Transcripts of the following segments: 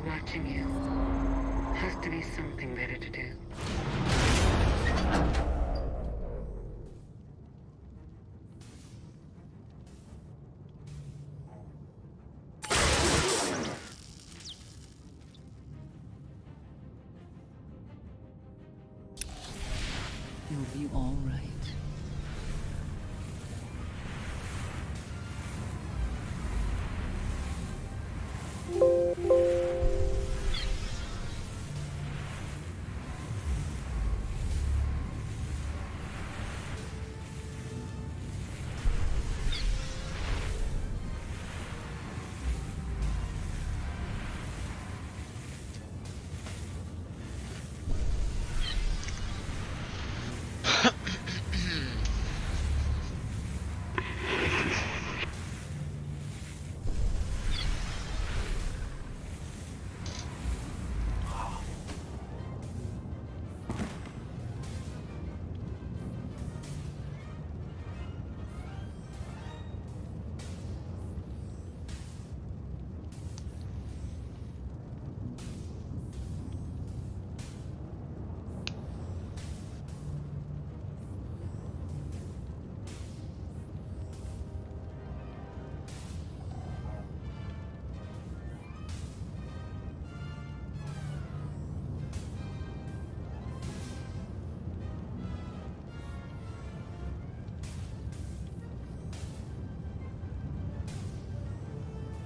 watching you. Has to be something better to do. You'll be all right.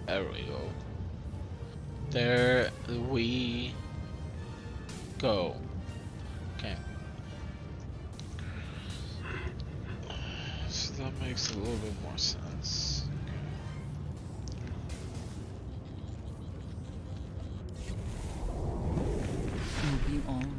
There we go. There we go. Okay. So that makes a little bit more sense. You'll be all right.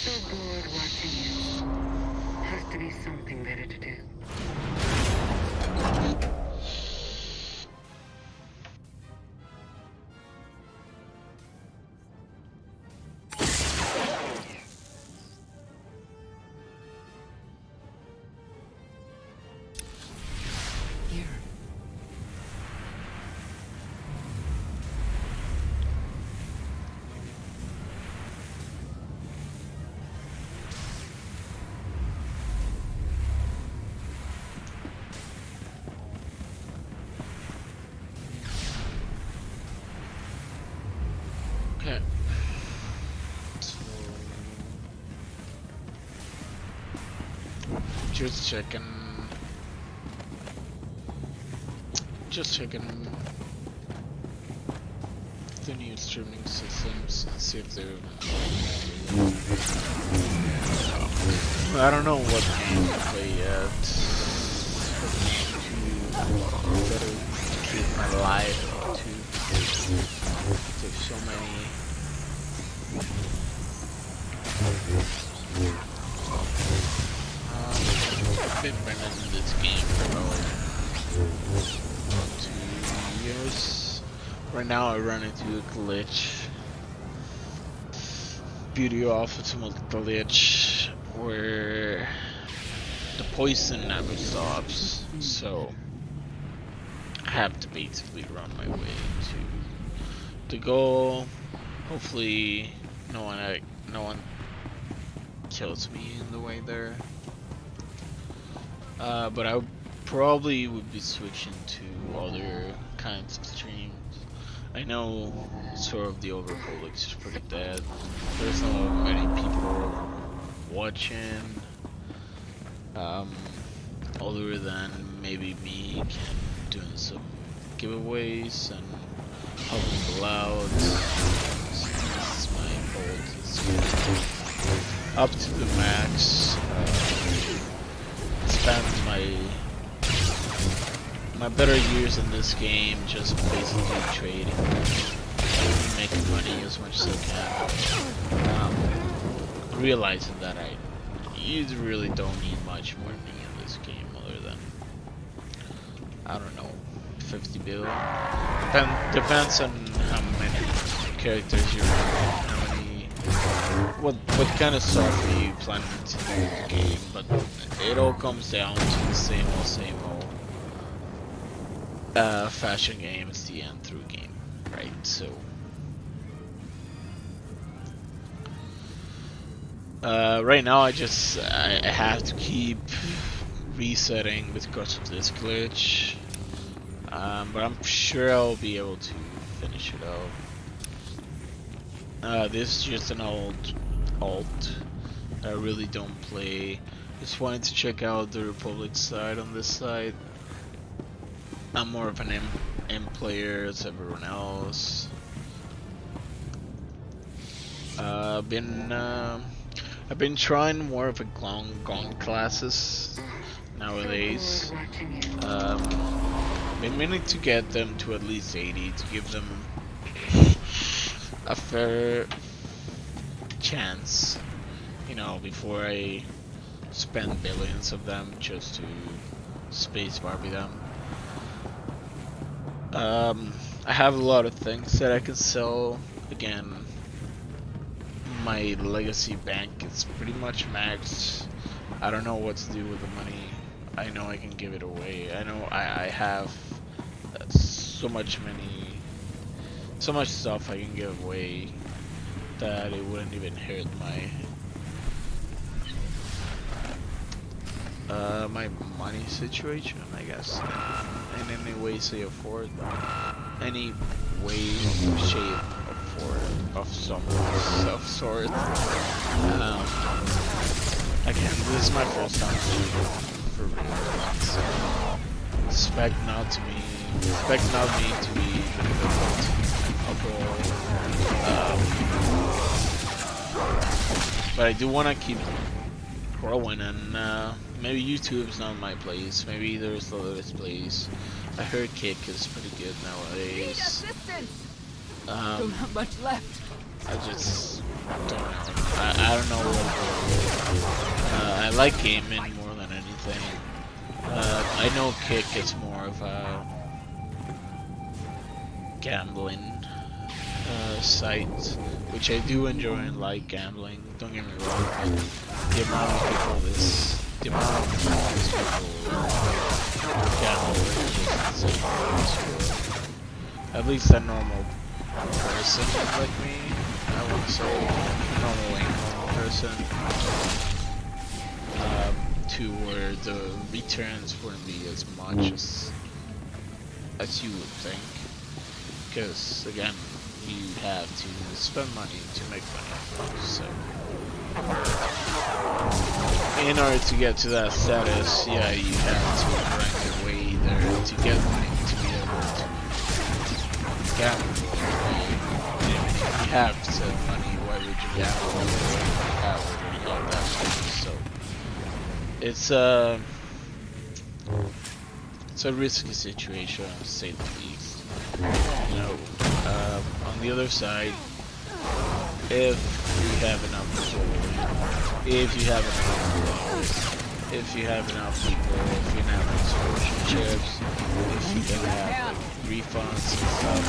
So bored watching you. Has to be something better to do. Here. Okay. So just checking the new streaming systems and see if they're I don't know what game to play yet. Better keep my life to there's so many I've been running this game for about 2 years. Right now I run into a glitch. Beauty of ultimate glitch where the poison never stops. So I have to basically run my way to the goal. Hopefully no one kills me in the way there. But I probably would be switching to other kinds of streams. I know sort of the Overpublic is pretty dead. There's not many people watching. Other than maybe me doing some giveaways and helping people out. So this is my ult. It's up to the max. Spend my better years in this game just basically trading, making money as much as I can. realizing that you really don't need much money in this game other than, I don't know, 50 bill. Depends on how many characters you're running, how many, what kind of stuff are you planning to do in the game, but it all comes down to the same old fashion game. It's the end through game, right? So right now I have to keep resetting because of this glitch, but I'm sure I'll be able to finish it out. This is just an alt. I really don't play. Just wanted to check out the Republic side on this side. I'm more of an M player as everyone else. I've been trying more of a gong classes nowadays. Been meaning to get them to at least 80 to give them a fair chance, you know, before I spend billions of them just to space barbie them. I have a lot of things that I can sell. Again, my legacy bank is pretty much maxed. I don't know what to do with the money. I know I can give it away. I know I have so much money, so much stuff I can give away that it wouldn't even hurt my money situation, I guess, in any way, shape, or form. Any way, shape, or form of some sort. Again, this is my first time for real, so expect not me to be difficult at all. But I do want to keep growing, and maybe YouTube's not my place. Maybe there's other place. I heard Kick is pretty good nowadays. Don't have much left. I just don't know. I don't know what I like gaming more than anything. I know Kick is more of a gambling site, which I do enjoy and like gambling. Don't get me wrong, but the amount of people people gamble is insane. At least a normal person like me, I want to say, normal income person, to where the returns wouldn't be as much as you would think, because again, you have to spend money to make money. So in order to get to that status, yeah, you have to rank your way there to get money to be able to gamble. If you have said money, why would you gamble when you have already got that money? So it's a risky situation, to say the least. You know, on the other side, if you have enough people, if you have enough people, if you have sponsorships, if you can have like, refunds and stuff,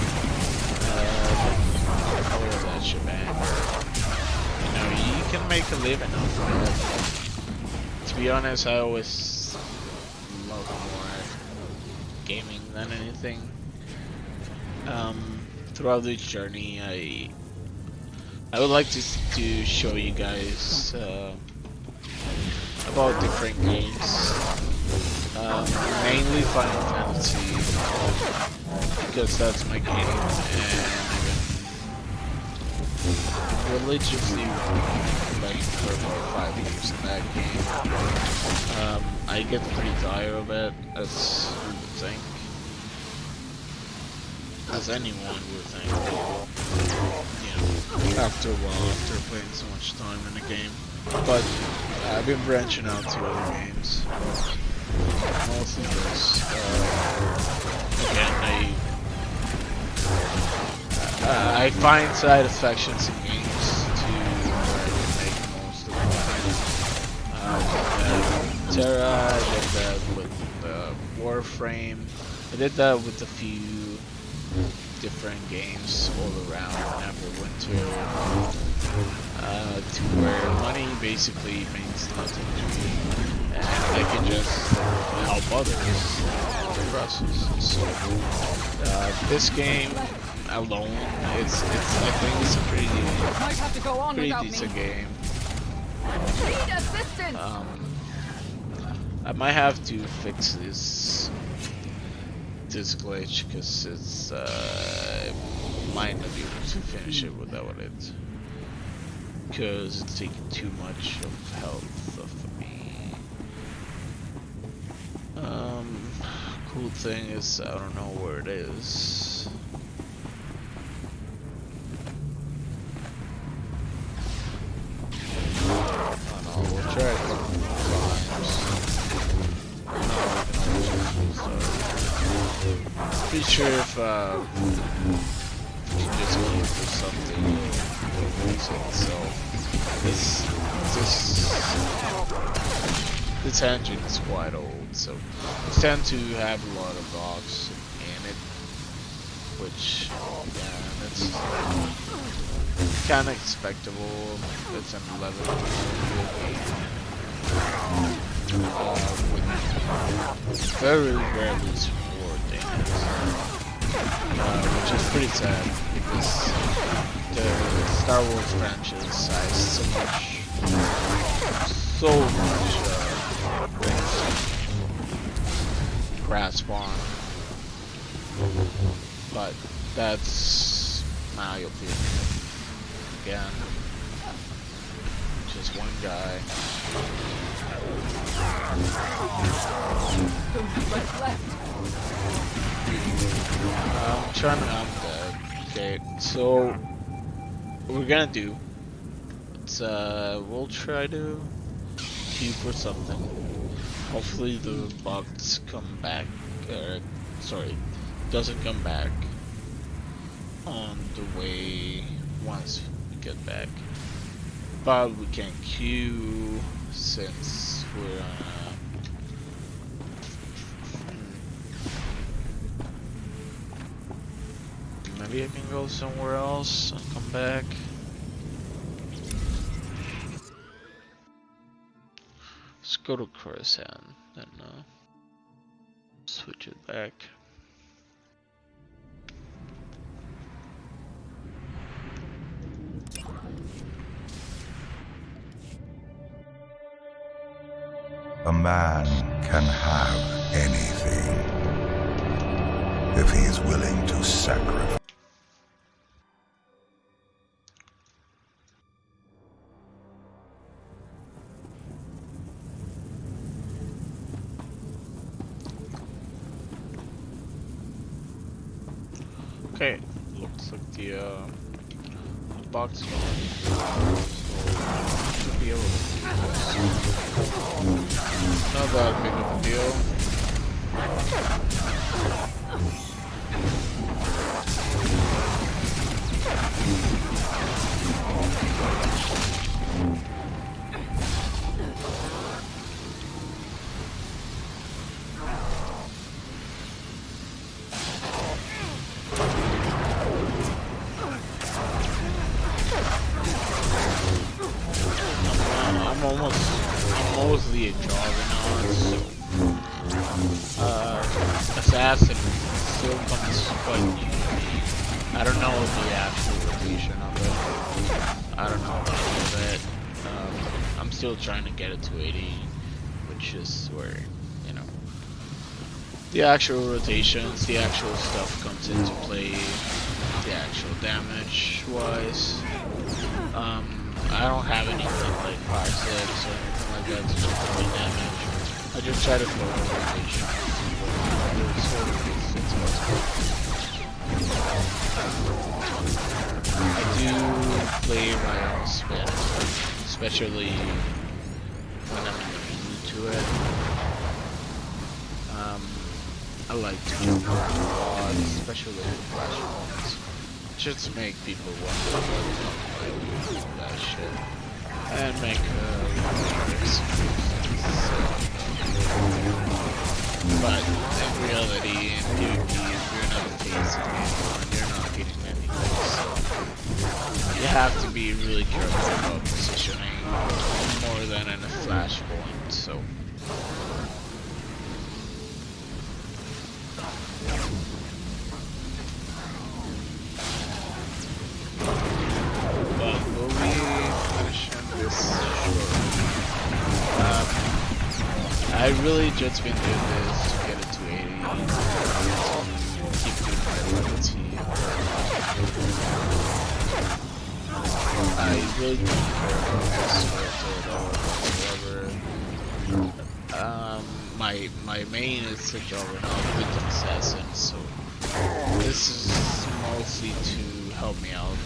all of that shebang, you know, you can make a living off of it. To be honest, I always love more gaming than anything. Throughout this journey, I would like to show you guys about different games, mainly Final Fantasy, because that's my game, and I've been religiously playing for about 5 years in that game. I get pretty tired of it, as you would think. As anyone would think, you know, after a while, after playing so much time in the game. But I've been branching out to other games, mostly this. Again, I find satisfactions in games to where I can make the most Terra, I did that with Warframe. I did that with a few different games all around Neverwinter, to where money basically means nothing to me, and I can just help others in the process. So this game alone, it's I think it's a Might have to go on pretty without decent me. game. Need assistance. I might have to fix this glitch because it's might not be able to finish it without it, because it's taking too much of health for me. Cool thing is I don't know where it is. Oh no, we'll try it a couple more times. Pretty sure if you just go for something, you'll lose it. So this engine is quite old, so it tends to have a lot of bugs in it, which yeah, that's kind of expectable. It's an 11 with very rarely support damage, which is pretty sad because the Star Wars franchise has so much grasp on, but that's my opinion. Again, just one guy. Don't have much left. I'm trying to. I'm dead. Okay, so what we're gonna do? It's we'll try to queue for something. Hopefully the bugs come back. Sorry, doesn't come back on the way once we get back. But we can queue since we're maybe I can go somewhere else and come back. Let's go to Coruscant and switch it back. A man can have anything if he is willing to sacrifice. Okay, looks like the box is gone. So should be able to do this. Not that big of a deal. I'm mostly a juggernaut, so assassin still comes quite new. I don't know the actual rotation of it. I don't know about it. I'm still trying to get it to 80, which is where, you know, the actual rotations, the actual stuff comes into play, the actual damage wise. I don't have anything like parsecs or anything like that to deploy damage. I just try to throw a rotation. I do play my own spin, especially when I'm in the mood to it. I like to jump around a lot, especially with flash points. Just make people wonder why I do that shit. And make experience. But in reality, in PvP, if you're not facing anyone, you're not hitting anything. So you have to be really careful about positioning more than in a flashpoint. So. But we'll be finishing this short. I really just been doing this to get it to 80, keep doing my loyalty. I really don't care about this at all whatsoever. My main is to juggle with assassin, so this is mostly to help me out.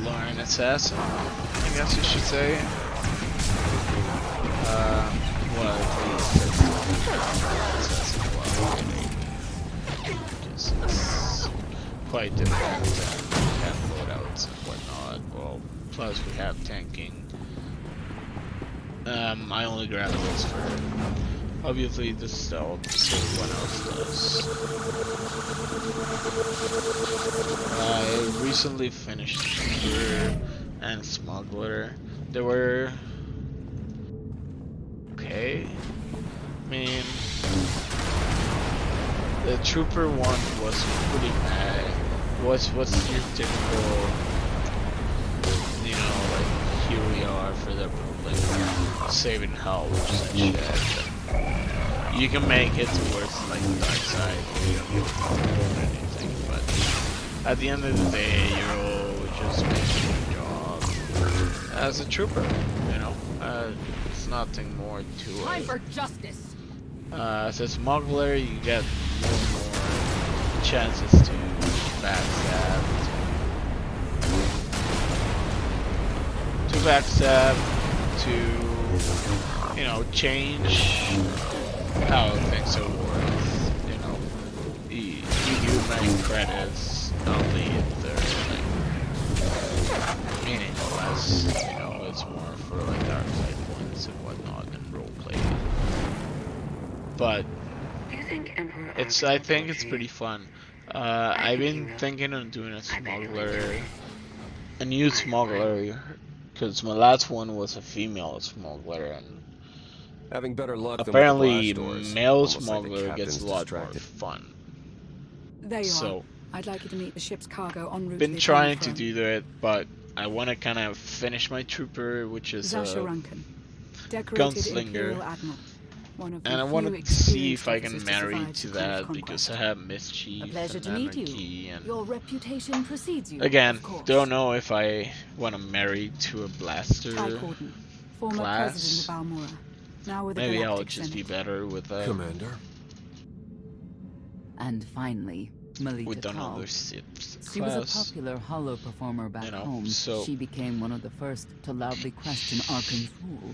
Learn assassin, I guess you should say. Well, at least assassin because it's quite different than we have loadouts and whatnot. Well, plus we have tanking. I only grabbed this for obviously the stealth, so what else does. I recently finished Trooper and Smuggler. They were okay. I mean, the Trooper one was pretty bad. What's your typical, you know, like here we are for the like saving health and shit. You can make it towards like the dark side or anything, but at the end of the day, you're just making your job as a trooper. You know, it's nothing more to it. Time for justice. As a smuggler, you get more chances to backstab, to you know, change how things are worth. You know, you do many credits, albeit they're like meaningless. You know, it's more for like dark side points and whatnot and roleplay. But it's, I think it's pretty fun. I've been thinking of doing a new smuggler, because my last one was a female smuggler, and having better luck apparently than with the male smuggler gets a lot more fun. There you So, are. I'd like you to meet the ship's cargo en route. been trying to do that, but I want to kind of finish my trooper, which is a gunslinger. And I want to see if I can marry to that, because I have mischief and anarchy, and your reputation precedes you. again, don't know if I want to marry to a blaster class. Maybe I'll just be better with a Commander. And finally, Melita with Tal. another SIPS She was a class. popular hollow performer back home. so She became one of the first to loudly question Arkan's rule.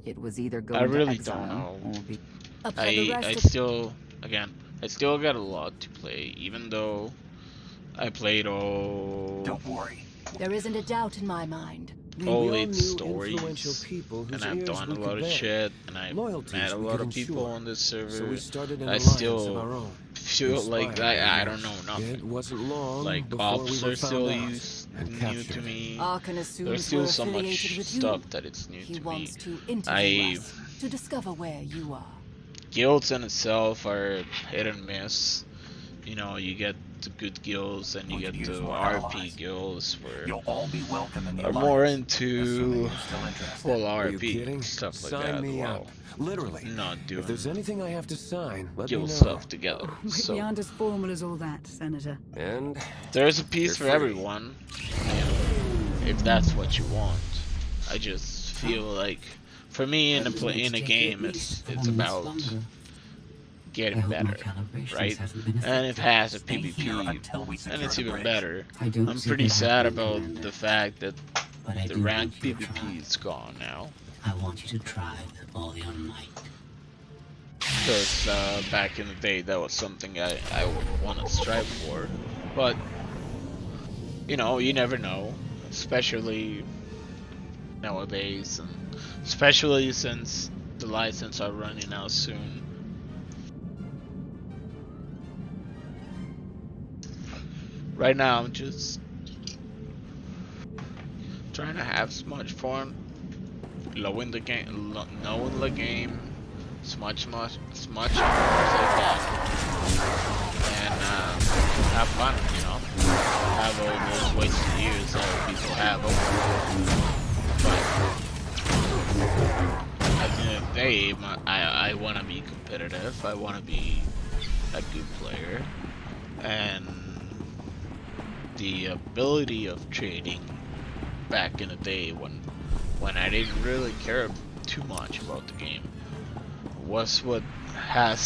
It was either go I really to don't exile know. or be... I still got a lot to play, even though I played all. Don't worry. There isn't a doubt in my mind. All its stories, and I've done a lot of shit, and I've met a lot of people on this server. I still feel like I don't know nothing. Like ops are still new to me. There's still so much stuff that it's new to me. To discover where you are. Guilds in itself are hit and miss. You know, you get the good guilds and you get the RP guilds where are more into RP stuff like that. Well, literally, not doing if there's anything I have to sign, let guild me know. stuff together. We So aren't as formal as all that, Senator. And there's a piece for free. everyone, you know, if that's what you want. I just feel like, for me in a game, it's about getting better, right? And if it has a PvP, and it's even better. I'm pretty sad about the fact that the ranked PvP is gone now. I want you to try with all your might. Because back in the day, that was something I would want to strive for. But, you know, you never know. Especially nowadays, and especially since the license are running out soon. Right now, I'm just trying to have as much fun, knowing the game, as much as I can, and have fun. You know, have all those wasted years that people have over. But at the end of the day, I want to be competitive. I want to be a good player, and the ability of trading back in the day when I didn't really care too much about the game was what has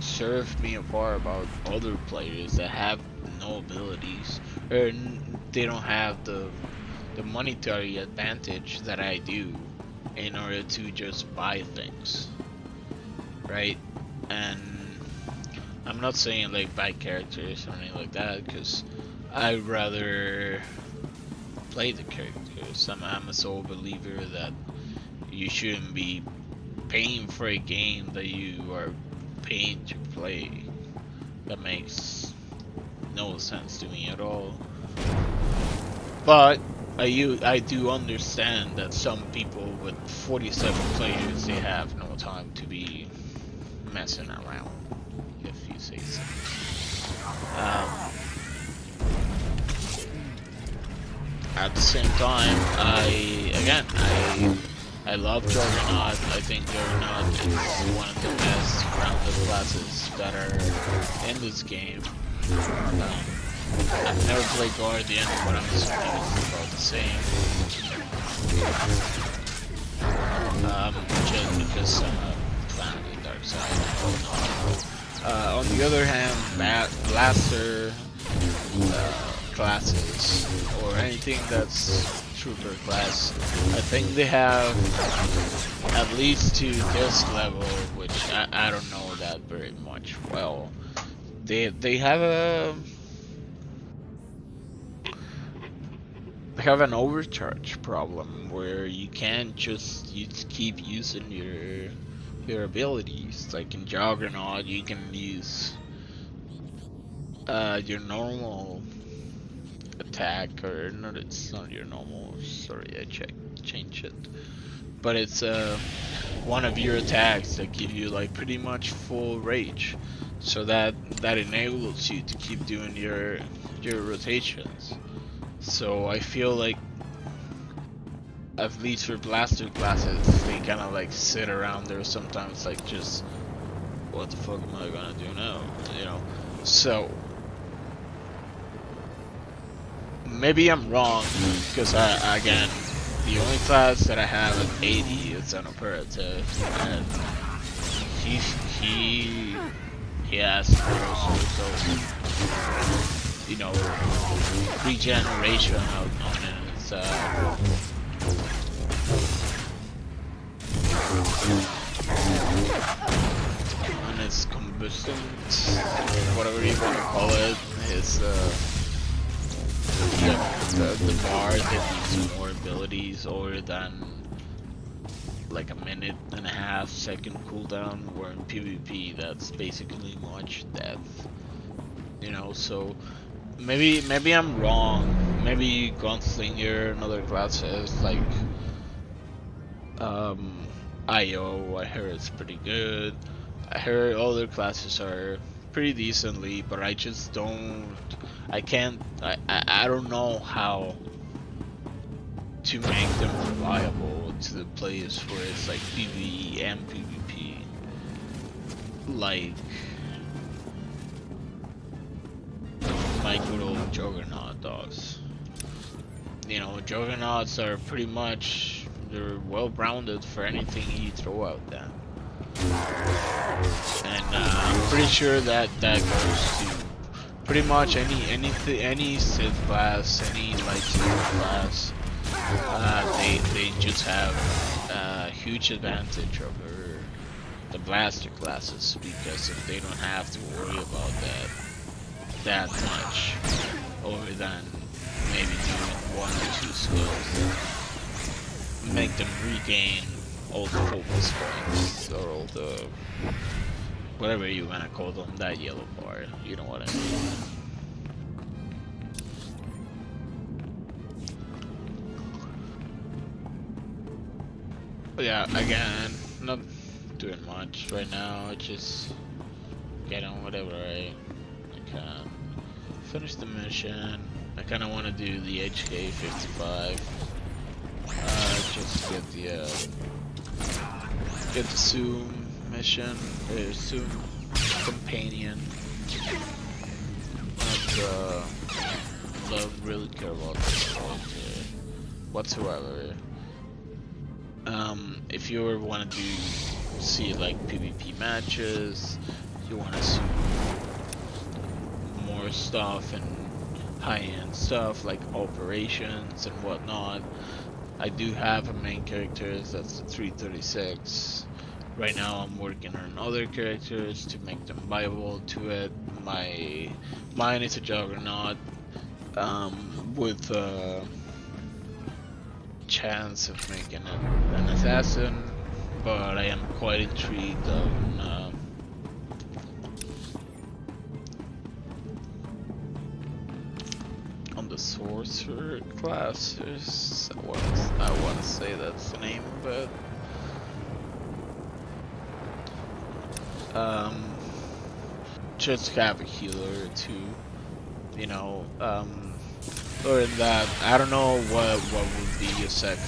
served me apart about other players that have no abilities, or they don't have the monetary advantage that I do in order to just buy things, right? And I'm not saying like buy characters or anything like that, because I'd rather play the characters. I'm a sole believer that you shouldn't be paying for a game that you are paying to play. That makes no sense to me at all. But I do understand that some people with 47 players, they have no time to be messing around, if you say so. At the same time, I love Juggernaut. I think Juggernaut is one of the best grounded classes that are in this game. I've never played Guardian, but I'm assuming it's about the same. Just because Planet of the Dark Side. On the other hand, Blaster classes, or anything that's trooper class, I think they have, at least to this level, which I don't know that very much well, they have an overcharge problem where you can't just keep using your abilities. Like in Juggernaut, you can use your normal attack, or not, it's not your normal, sorry, I changed it, but it's one of your attacks that give you like pretty much full rage, so that enables you to keep doing your rotations. So I feel like, at least for Blaster classes, they kind of like sit around there sometimes, like, just what the fuck am I gonna do now, you know? So maybe I'm wrong, because again, the only class that I have at 80 is an operative, and he has also, you know, regeneration out on his combustion, whatever you want to call it, his the bar that needs more abilities older than like a minute and a half second cooldown, where in PvP that's basically much death, you know. So maybe I'm wrong. Maybe Gunslinger and other classes like IO, I heard it's pretty good. I heard other classes are pretty decently, but I just don't, I don't know how to make them reliable to the players where it's like PvE and PvP, like my good old Juggernaut does. You know, Juggernauts are pretty much, they're well-rounded for anything you throw out there. And I'm pretty sure that goes to pretty much any Sith class, any lightsaber class. They just have a huge advantage over the blaster classes, because if they don't have to worry about that much, other than maybe doing one or two skills. make them regain all the focus points, or all the whatever you wanna call them, that yellow bar, you know what I mean. But yeah, again, not doing much right now, just get on whatever I can. Finish the mission. I kinda wanna do the HK 55. Just get the Zoom mission, Zoom companion. Don't really care about this character whatsoever. If you want to see like PvP matches, you want to see more stuff and high-end stuff like operations and whatnot, I do have a main character, that's the 336. Right now I'm working on other characters to make them viable to it. Mine is a Juggernaut with a chance of making an assassin, but I am quite intrigued on the sorcerer classes. I want to say that's the name, but just have a healer too, you know. Other than that, I don't know what would be a second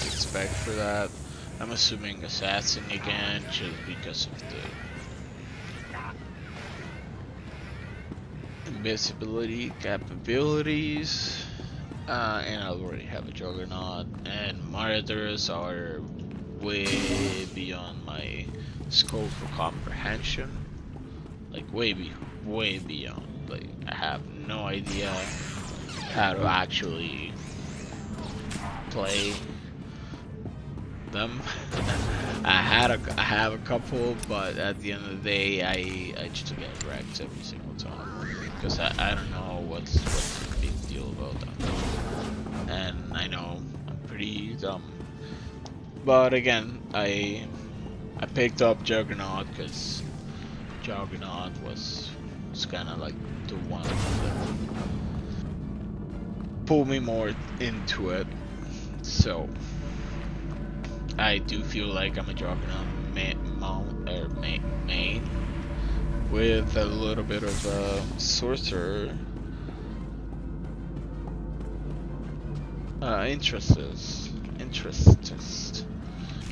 expect for that. I'm assuming assassin again, just because of the invisibility capabilities, and I already have a Juggernaut, and Marauders are way beyond my scope of comprehension, like way beyond. Like I have no idea how to actually play them. I have a couple, but at the end of the day, I just get wrecked every single time because I don't know what's the big deal about them, and I know I'm pretty dumb. But again, I picked up Juggernaut because Juggernaut was kind of like the one that pulled me more into it. So I do feel like I'm a Juggernaut main with a little bit of a sorcerer interests.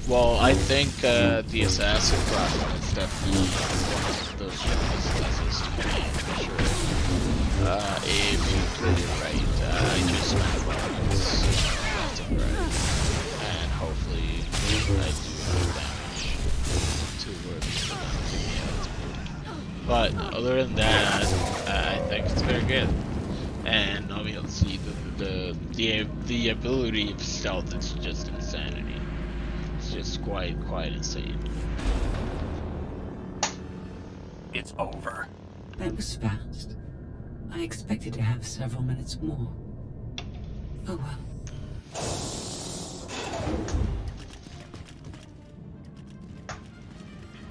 Well, I think the assassin class is definitely one of the strongest classes to play for sure. If you play it right, I just spent weapons left and right, and hopefully I do more damage to work for them to be able to move. But other than that, I think it's very good. And obviously the ability of stealth is just insanity. It's just quite insane. It's over. That was fast. I expected to have several minutes more. Oh well.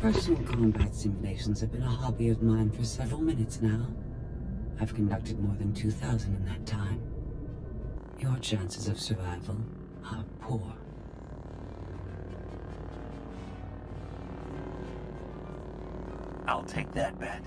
Personal combat simulations have been a hobby of mine for several minutes now. I've conducted more than 2,000 in that time. Your chances of survival are poor. I'll take that bet.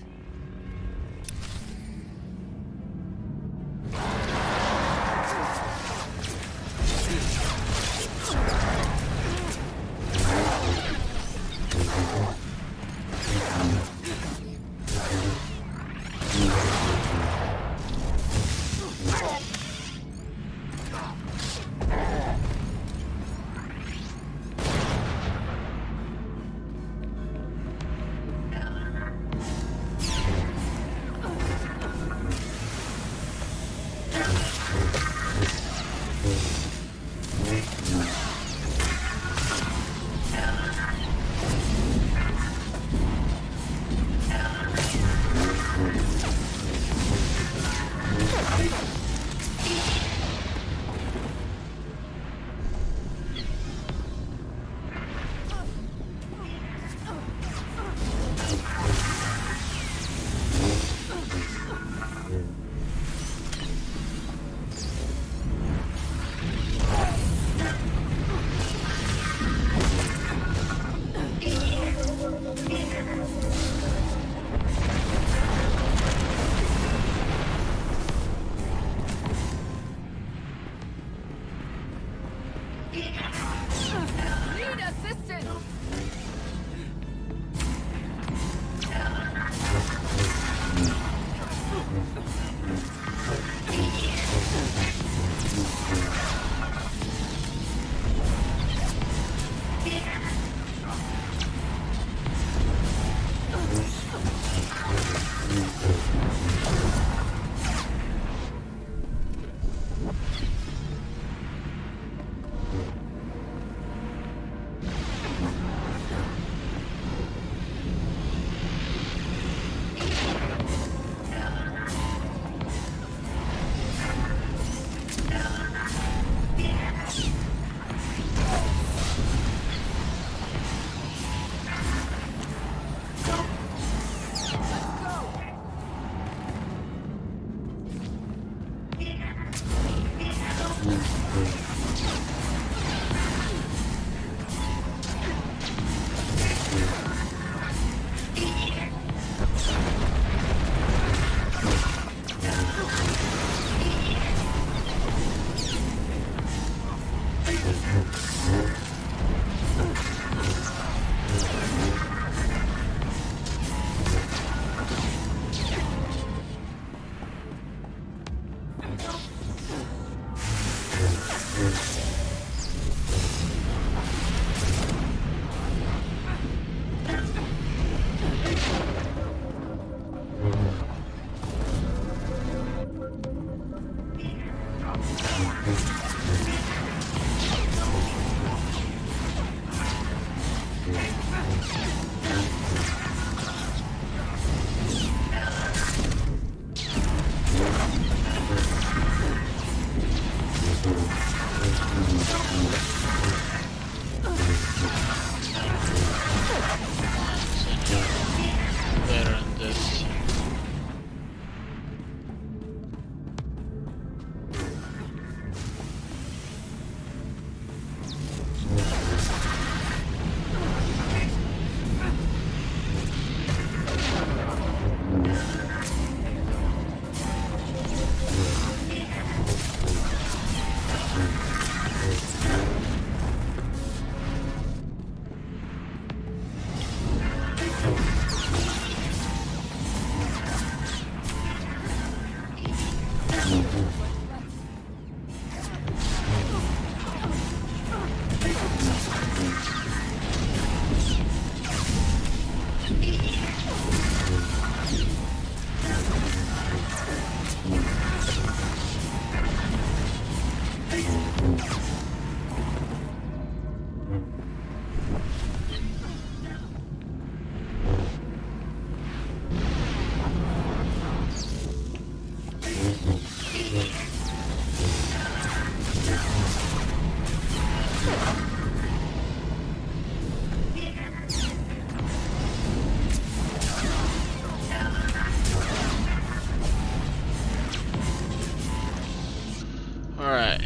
Alright.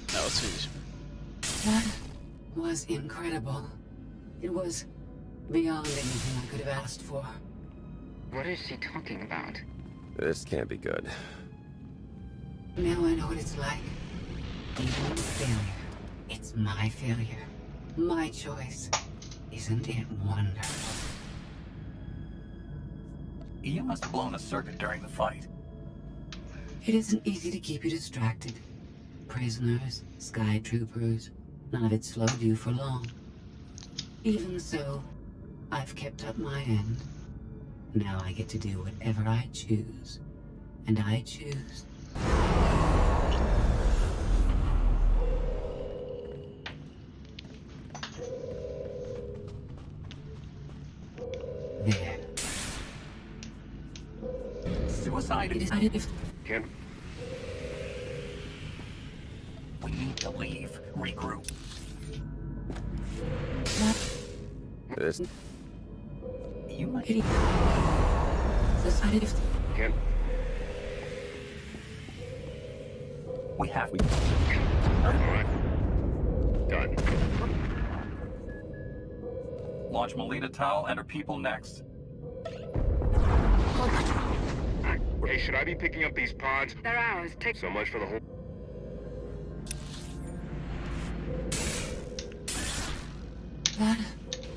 That was easy. That was incredible. It was beyond anything I could have asked for. What is she talking about? This can't be good. Now I know what it's like. Even in failure, it's my failure. My choice. Isn't it wonderful? You must have blown a circuit during the fight. It isn't easy to keep you distracted. Prisoners, sky troopers, none of it slowed you for long. Even so, I've kept up my end. Now I get to do whatever I choose. And I choose. There. Suicide It is... is... Can... We need to leave. Regroup. This... You might... Society of... Can... We have... Alright. Done. Launch Melita Tau and her people next. Hey, should I be picking up these pods? They're ours. Take So much for the whole... What?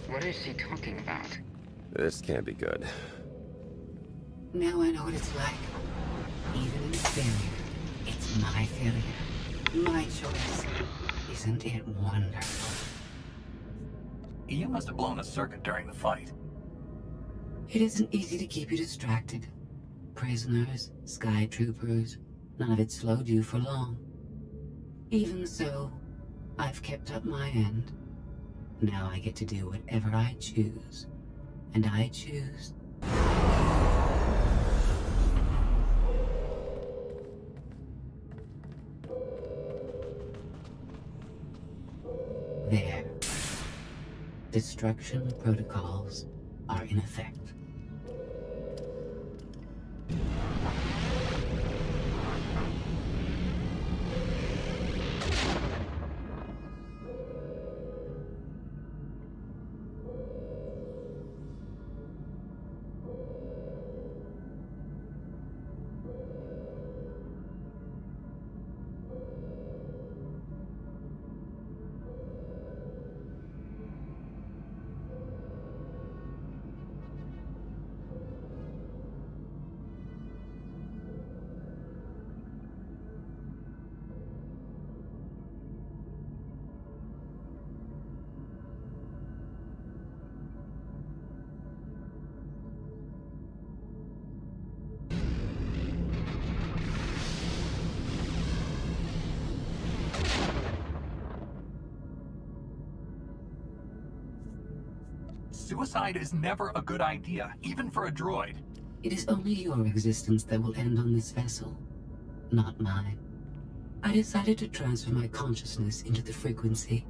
What is she talking about? This can't be good. Now I know what it's like. Even in failure, it's my failure. My choice. Isn't it wonderful? You must have blown a circuit during the fight. It isn't easy to keep you distracted. Prisoners, sky troopers, none of it slowed you for long. Even so, I've kept up my end. Now I get to do whatever I choose. And I choose... There. Destruction protocols are in effect. Suicide is never a good idea, even for a droid. It is only your existence that will end on this vessel, not mine. I decided to transfer my consciousness into the frequency.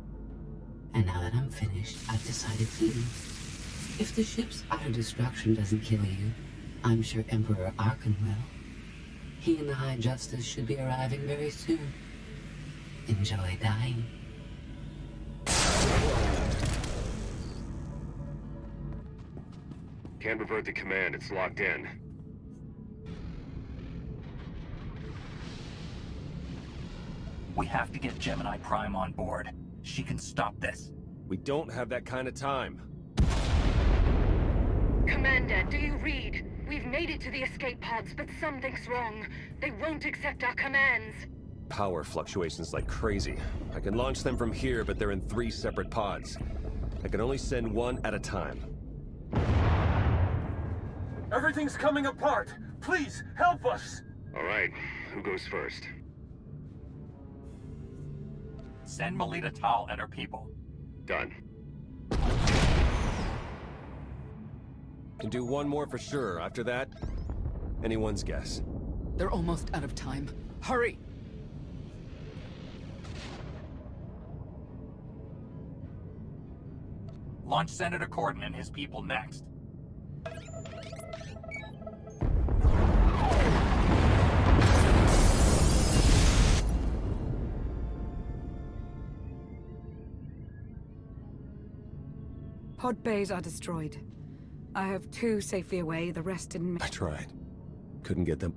And now that I'm finished, I've decided to leave. If the ship's utter destruction doesn't kill you, I'm sure Emperor Arkin will. He and the High Justice should be arriving very soon. Enjoy dying. Can't revert the command, it's locked in. We have to get Gemini Prime on board. She can stop this. We don't have that kind of time. Commander, do you read? We've made it to the escape pods, but something's wrong. They won't accept our commands. Power fluctuations like crazy. I can launch them from here, but they're in 3 separate pods. I can only send one at a time. Everything's coming apart. Please, help us. All right, who goes first? Send Melita Tal and her people. Done. Can do one more for sure. After that, anyone's guess. They're almost out of time. Hurry! Launch Senator Corden and his people next. Pod bays are destroyed. I have 2 safely away, the rest in... I tried. Couldn't get them.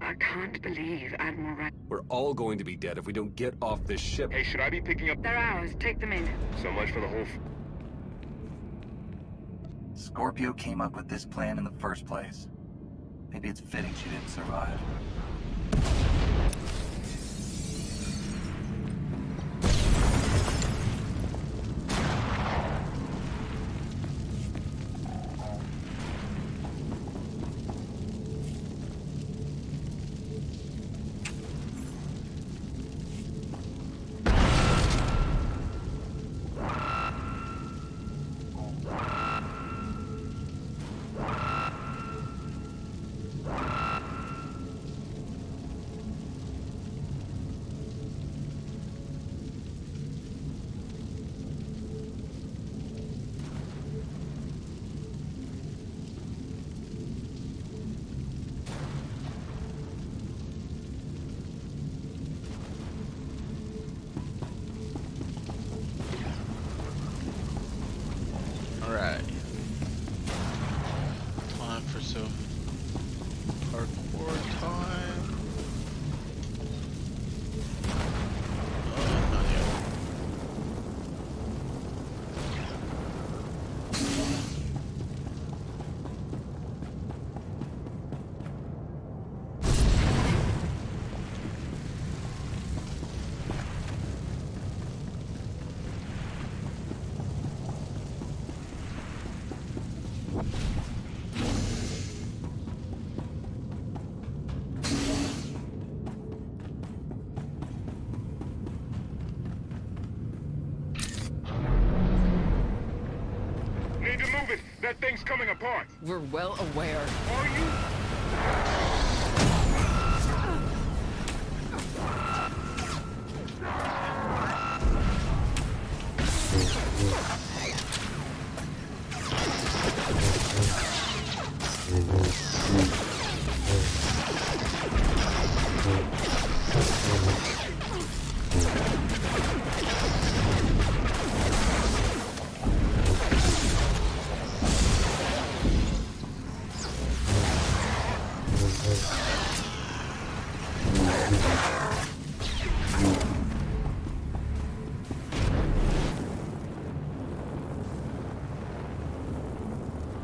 I can't believe Admiral Ra- We're all going to be dead if we don't get off this ship. Hey, should I be picking up... They're ours. Take them in. So much for the whole... Scorpio came up with this plan in the first place. Maybe it's fitting she didn't survive. Alright. Time for some parkour time. Not yet. Need to move it! That thing's coming apart! We're well aware. Are you?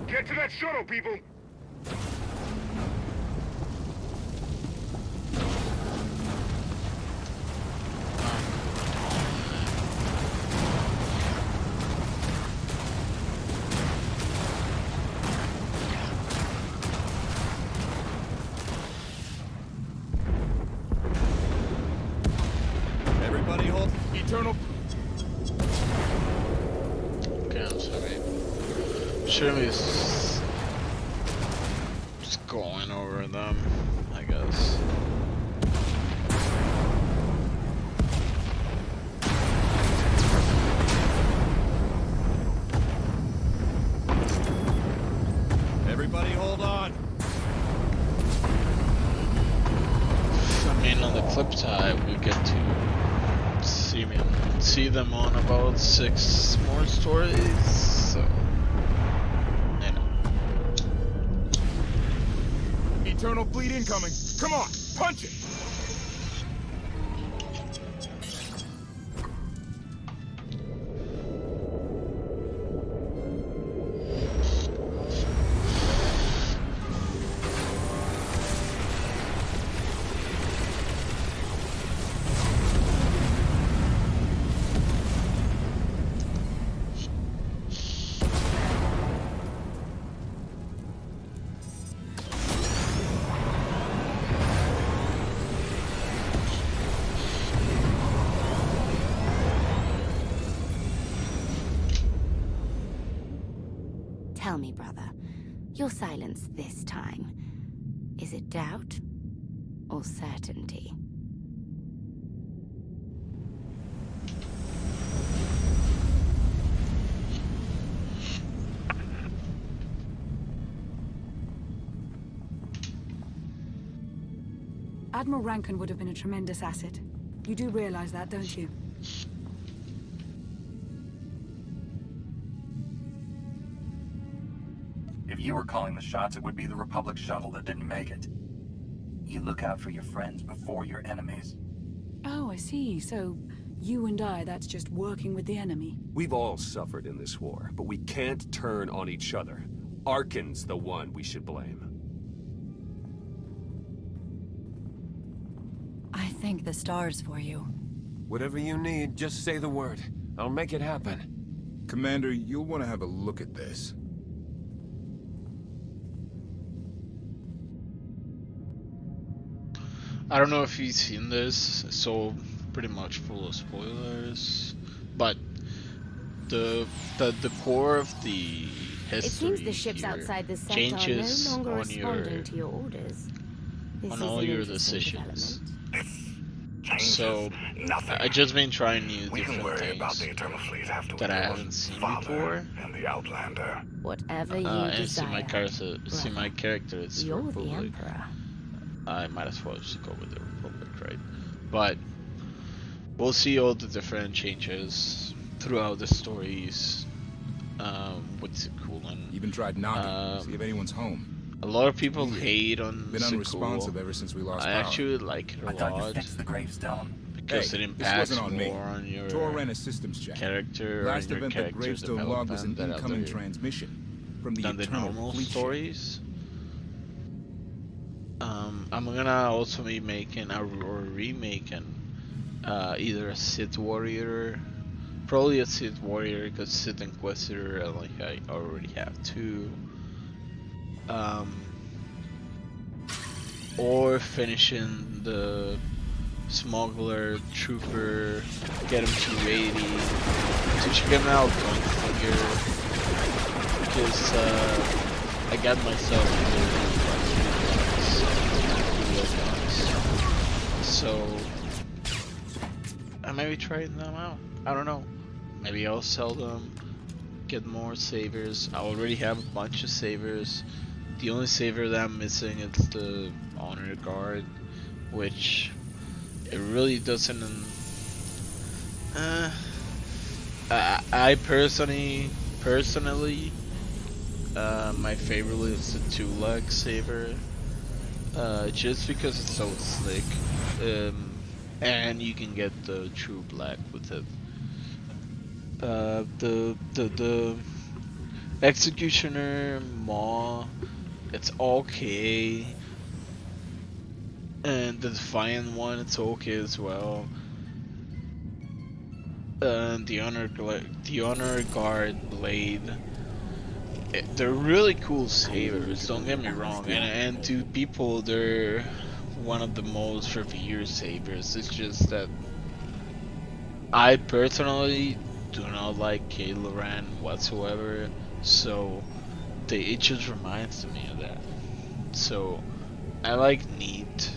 Get to that shuttle, people! Everybody hold. Eternal. Okay, I'm sorry. Should we just going over them, I guess. Everybody hold on. I mean, on the flip side, we get to see them on about 6 more stories, so... Eternal fleet incoming. Come on, punch it. Your silence this time. Is it doubt or certainty? Admiral Rankin would have been a tremendous asset. You do realize that, don't you? If you were calling the shots, it would be the Republic shuttle that didn't make it. You look out for your friends before your enemies. Oh, I see. So, you and I, that's just working with the enemy. We've all suffered in this war, but we can't turn on each other. Arkin's the one we should blame. I thank the stars for you. Whatever you need, just say the word. I'll make it happen. Commander, you'll want to have a look at this. I don't know if you've seen this, so pretty much full of spoilers, but the core of the history It seems the ships here outside the sector changes are no longer on responding to your orders. This on is all an your interesting decisions. development. So I just been trying new different about the things Eternal Fleet after that I haven't seen before. and the Outlander. Whatever you And desire. see my character is You're the Republic. Emperor. I might as well just go with the Republic, right? But we'll see all the different changes throughout the stories. What's it cool and Even tried knocking, see if anyone's home. a lot of people hate on Been unresponsive Sikul. ever since we lost I power. actually like it I a thought you lot fixed the gravestone. because Hey, it this impacts wasn't on me. more on your Tor ran a systems check. character Last and your event that character gravestone log was an development incoming than transmission from the the Eternal normal Fleet ship. stories. I'm gonna also be making or remaking either a Sith Warrior, probably a Sith Warrior because Sith Inquisitor I already have two, or finishing the Smuggler Trooper, get him to 80 to check him out going figure, because I got myself so I may be trying them out. I don't know. Maybe I'll sell them, get more savers. I already have a bunch of savers. The only saver that I'm missing is the Honor Guard, which it really doesn't. I personally, my favorite is the two-leg saver. Just because it's so slick, and you can get the true black with it. The Executioner Maw, it's okay, and the Defiant one, it's okay as well. And the Honor Guard Blade. They're really cool sabers, don't get me wrong, and to people they're one of the most revered sabers. It's just that I personally do not like Kylo Ren whatsoever, so it just reminds me of that. So I like neat,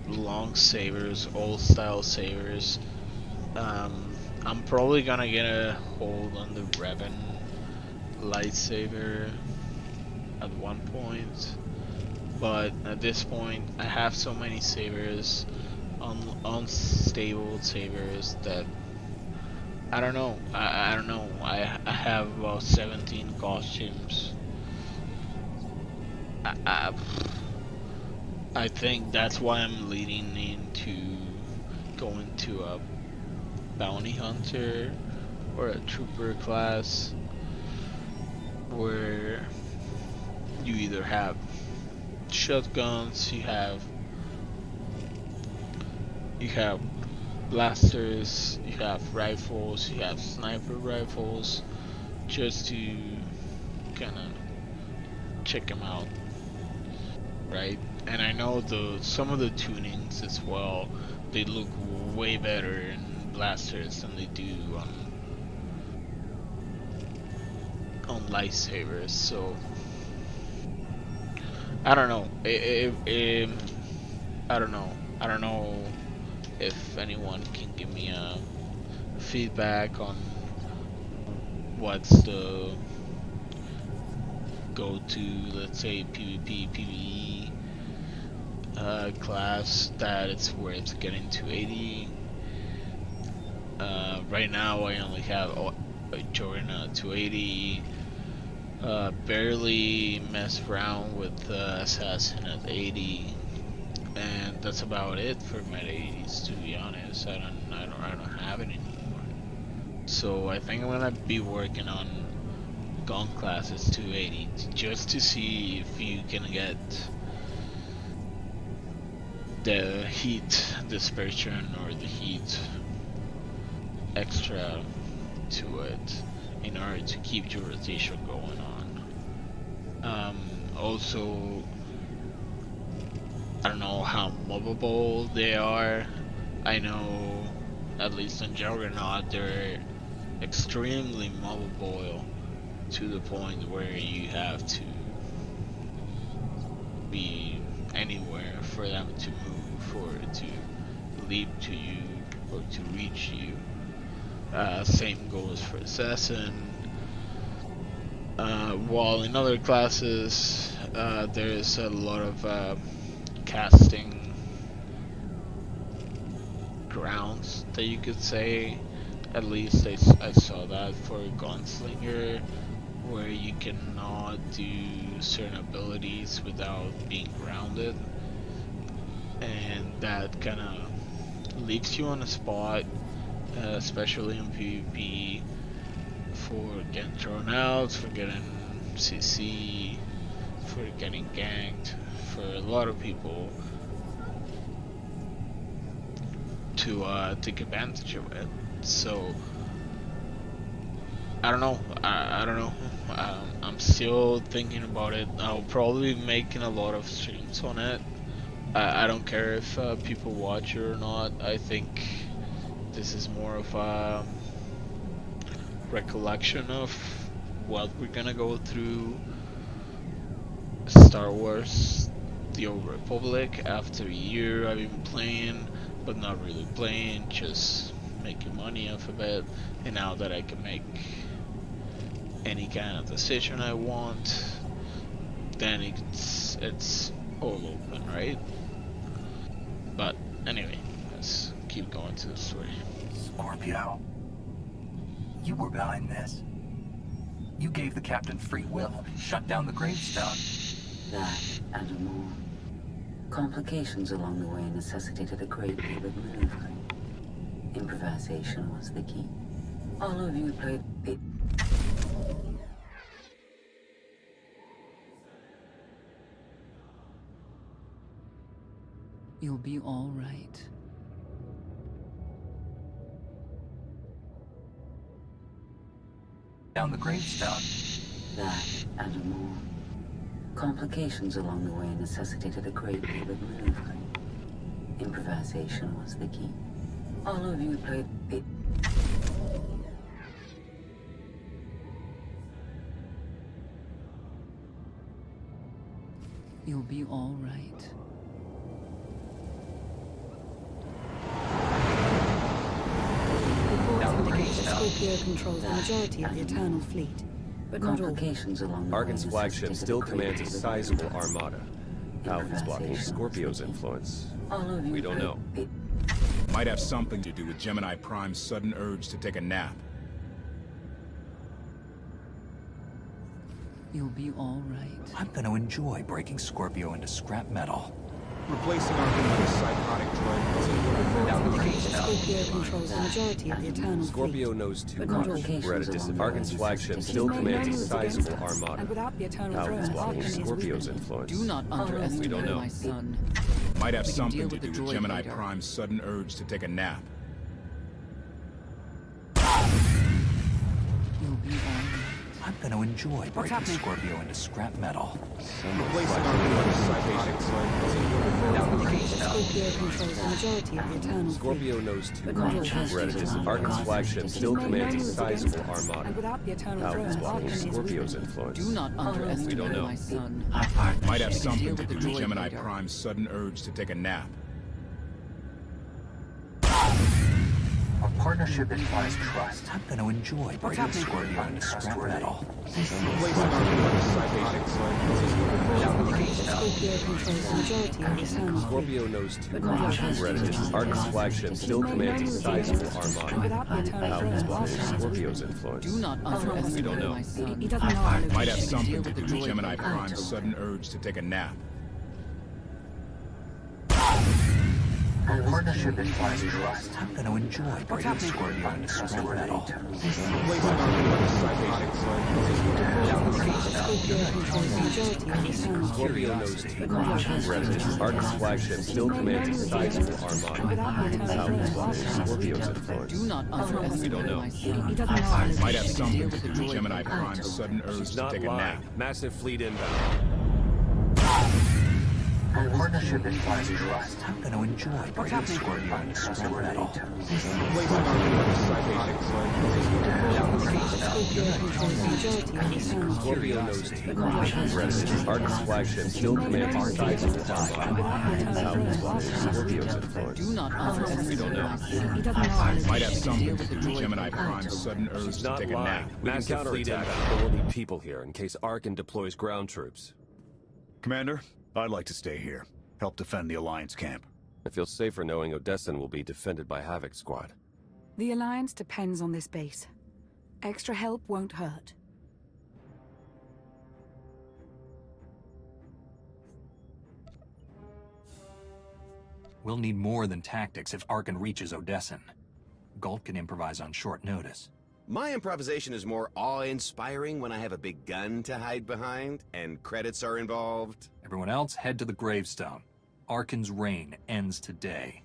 long sabers, old style sabers. I'm probably gonna get a hold on the Revan lightsaber at one point, but at this point I have so many sabers, unstable sabers, that I don't know. I don't know. I have about 17 costumes. I think that's why I'm leading into going to a bounty hunter or a trooper class, where you either have shotguns, you have blasters, you have rifles, you have sniper rifles, just to kind of check them out, right? And I know some of the tunings as well, they look way better in blasters than they do on lightsabers, so I don't know. I don't know. I don't know if anyone can give me a feedback on what's the go-to, let's say, PvP, PvE class that it's worth getting to 80. Right now I only have Jordan 280. Barely mess around with Assassin at 80, and that's about it for my 80s. To be honest, I don't have it anymore. So I think I'm gonna be working on gun classes 280 just to see if you can get the heat dispersion or the heat extra to it in order to keep your rotation going on. Also, I don't know how movable they are. I know, at least on Juggernaut, they're extremely movable to the point where you have to be anywhere for them to move, or to leap to you, or to reach you. Same goes for Assassin. While in other classes, there's a lot of casting grounds that you could say. At least I saw that for Gunslinger, where you cannot do certain abilities without being grounded, and that kind of leaves you on a spot, especially in PvP, for getting thrown out, for getting CC, for getting ganked, for a lot of people to take advantage of it. So I don't know. I don't know. I'm still thinking about it. I'll probably be making a lot of streams on it. I don't care if people watch it or not. I think this is more of a recollection of what we're gonna go through Star Wars The Old Republic after a year I've been playing, but not really playing, just making money off of it. And now that I can make any kind of decision I want, then it's all open, right? But anyway, let's keep going to the story. Scorpio, you were behind this. You gave the captain free will, shut down the gravestone. That and more. Complications along the way necessitated a great deal of maneuvering. Improvisation was the key. All of you played the... You'll be all right. Down the gravestone. That and more. Complications along the way necessitated a great deal of maneuvering. Improvisation was the key. All of you played the... You'll be all right. Reports indicate that Scorpio controls the majority of the Eternal Fleet, but not all. Complications along the way Argon's flagship necessitated still a great commands a deal of sizable maneuvering. armada. How he's blocking Improvisation Scorpio's was the key. influence, All of you we don't played know. the... Might have something to do with Gemini Prime's sudden urge to take a nap. You'll be all right. I'm gonna enjoy breaking Scorpio into scrap metal. Replacing Argon with a psychotic droid wasn't what I Reports Down the indicate that gravestone. Scorpio controls the majority of the Eternal Scorpio Fleet. knows too But much. not all. We're at a disadvantage. Argon's flagship She's still She's made commands a no moves against sizable us, armada. and without the Eternal How Throne, he's Argon blocking is Scorpio's weakened. influence, Do not we don't underestimate know. my son. might have We can something deal to with do the with droid Gemini later. Prime's sudden urge to take a nap. You'll be all right. I'm gonna enjoy What's breaking happening? Scorpio into scrap metal. Scorpio controls the majority of the Eternal Scorpio knows too But much. not We're at a distance. Arcan's flagship still He's made no commands a moves against sizable us, armada. and without the Eternal How Throne, is Arcan is Scorpio's weak. influence? Do not underestimate We don't know. my son. Might have Deal something with to the do with droid Gemini leader. Prime's sudden urge to take a nap. A partnership implies trust. I'm gonna enjoy breaking happening? Scorpio into scrap metal. Scorpio controls the majority of the Eternal Scorpio knows too But much. not We're at a distance. Arcan's flagship still He's made no commands a moves sizable against us, and armada. without the Eternal How Throne, is Arcan is Scorpio's weak. influence? Do not We don't underestimate know. my son. He doesn't know our Might have location. something Deal to with do the with droid Gemini leader. Prime's sudden urge to take a nap. A partnership implies trust. I'm gonna enjoy breaking happening? Scorpio into scrap metal. Scorpio controls the majority of the Eternal Scorpio knows too But much. not We're at a distance. Arcan's flagship still commands a sizable armada. without the Eternal How Throne, is Arcan is Scorpio's weak. influence? Do not underestimate don't know. my He son. doesn't know our Might have location. something to do with Gemini Prime's sudden urge She's to not take a lying. nap. Massive fleet inbound. A partnership implies trust. I'm gonna enjoy breaking happening? Scorpio into scrap metal. Scorpio controls the majority of the Eternal Scorpio knows too much. We're at a distance. Arcan's flagship still commands a sizable armada. How is Scorpio's influence? Do not underestimate We don't know. my son. He doesn't know our Might location. have something to do with Gemini Prime's sudden urge She's to not take a lying. nap. Massive fleet inbound. But we'll need people here in case Arcan deploys ground troops. Commander, I'd like to stay here. Help defend the Alliance camp. I feel safer knowing Odessan will be defended by Havoc Squad. The Alliance depends on this base. Extra help won't hurt. We'll need more than tactics if Arkan reaches Odessan. Galt can improvise on short notice. My improvisation is more awe-inspiring when I have a big gun to hide behind, and credits are involved. Everyone else, head to the gravestone. Arkan's reign ends today.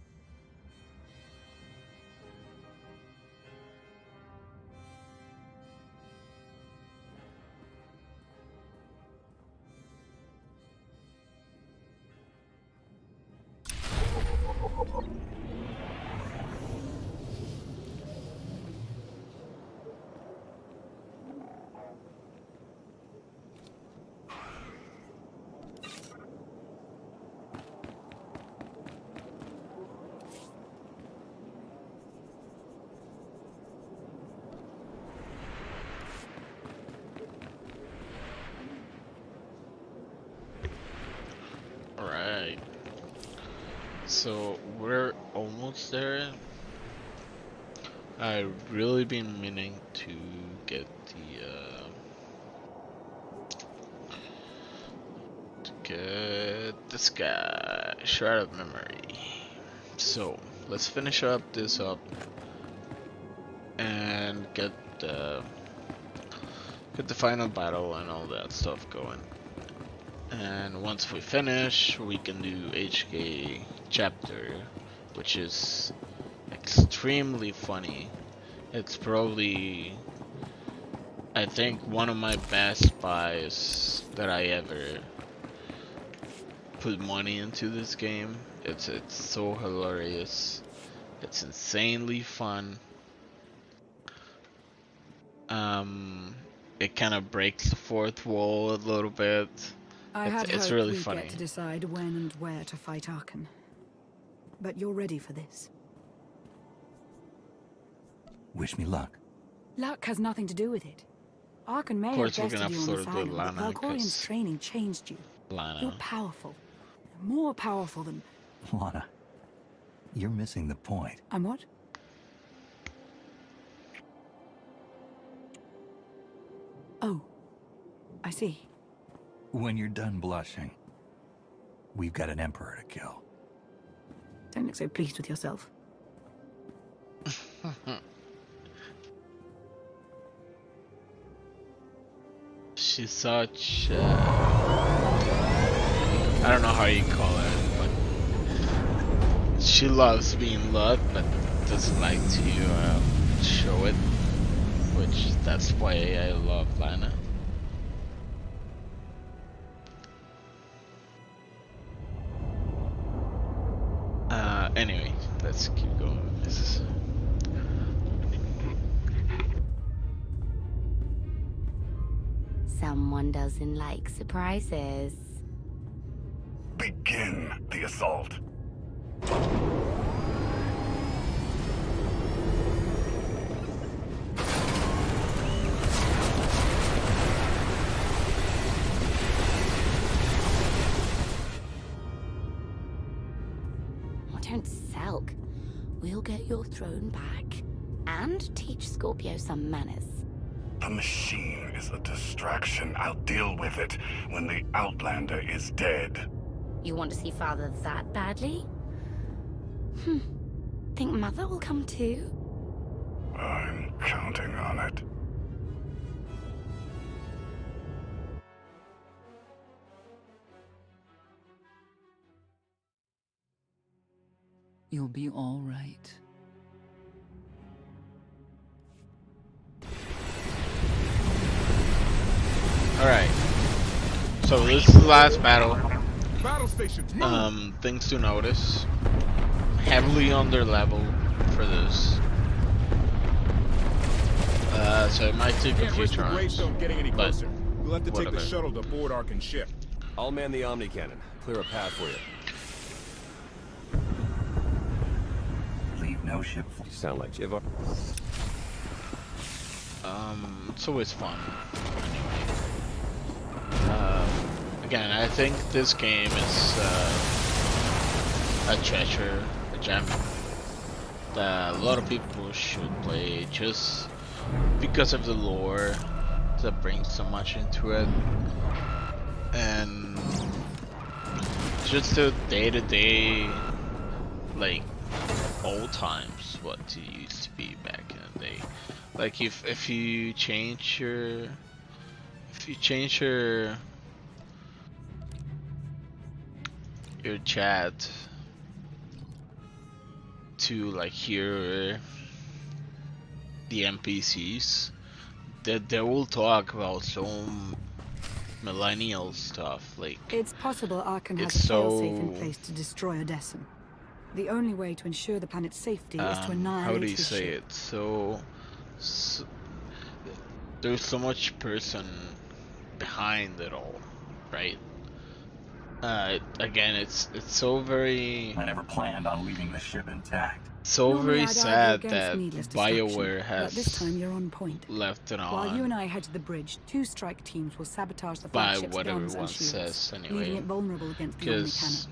Alright. So we're almost there. I've really been meaning to get this guy Shroud of Memory. So let's finish up this up and get the final battle and all that stuff going. And once we finish, we can do HK chapter, which is extremely funny. It's probably, I think, one of my best buys that I ever put money into this game. It's so hilarious. It's insanely fun. It kind of breaks the fourth wall a little bit. It's really funny. Get to decide when and where to fight Arkan. But you're ready for this. Wish me luck. Luck has nothing to do with it. Arkan may Of have course, we're bested gonna you have on to the flirt with side, but Lana, Valkorian's 'cause training changed you. Lana. You're powerful. More powerful than... Lana, you're missing the point. I'm what? Oh, I see. When you're done blushing, we've got an emperor to kill. Don't look so pleased with yourself. She's such I don't know how you call her, but she loves being loved, but doesn't like to show it. which that's why I love Lana. Anyway, let's keep going with this. Someone doesn't like surprises. Begin the assault. Don't sulk. We'll get your throne back and teach Scorpio some manners. The machine is a distraction. I'll deal with it when the Outlander is dead. You want to see Father that badly? Think Mother will come too? I'm counting on it. You'll be all right. Alright. So this is the last battle. Battle stations, move. Things to notice. Heavily under level for this. So it might take a few turns. Getting any but closer. We'll have to take whatever. the shuttle to board Arkan's ship. I'll man the Omni cannon. Clear a path for you. Leave no ship. You sound like Jivar. It's always fun. Again, I think this game is a treasure, a gem that a lot of people should play just because of the lore that brings so much into it, and just the day-to-day, like old times, what it used to be back in the day. Like if you change your chat to like hear the NPCs, that they will talk about some millennial stuff. Like it's possible Arkan has it's a failsafe so in place to destroy Odessan. The only way to ensure the planet's safety is to annihilate how do you his say ship. it? So there's so much person behind it all, right? Again, it's so very. I never planned on leaving the ship intact. So Normally very I'd argue sad against that needless distraction, BioWare but this time has you're on point. left it While you on and I head to the bridge, 2 strike teams will sabotage the by flagship's what guns everyone and shields, says leaving anyway. it vulnerable against the Omni Because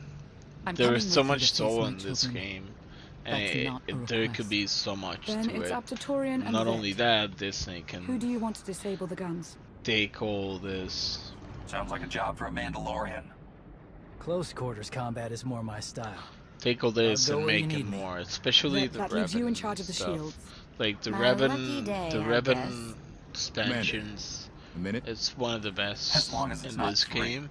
cannon. there coming is so with you much to soul face in my this children. game, That's and not a there request. could be so much Then to it's it. up to Torian and Not Vet. only that, Disney Who can do you want to disable the guns? take all this. Sounds like a job for a Mandalorian. Close quarters combat is more my style. Take all this I'll go and where you make it need me. more, especially Vet, the that leaves you in Revan charge of the stuff. shields. Like the My lucky Revan, day, the I Revan guess. expansions. A minute? It's one of the best As long as it's in not this free. game.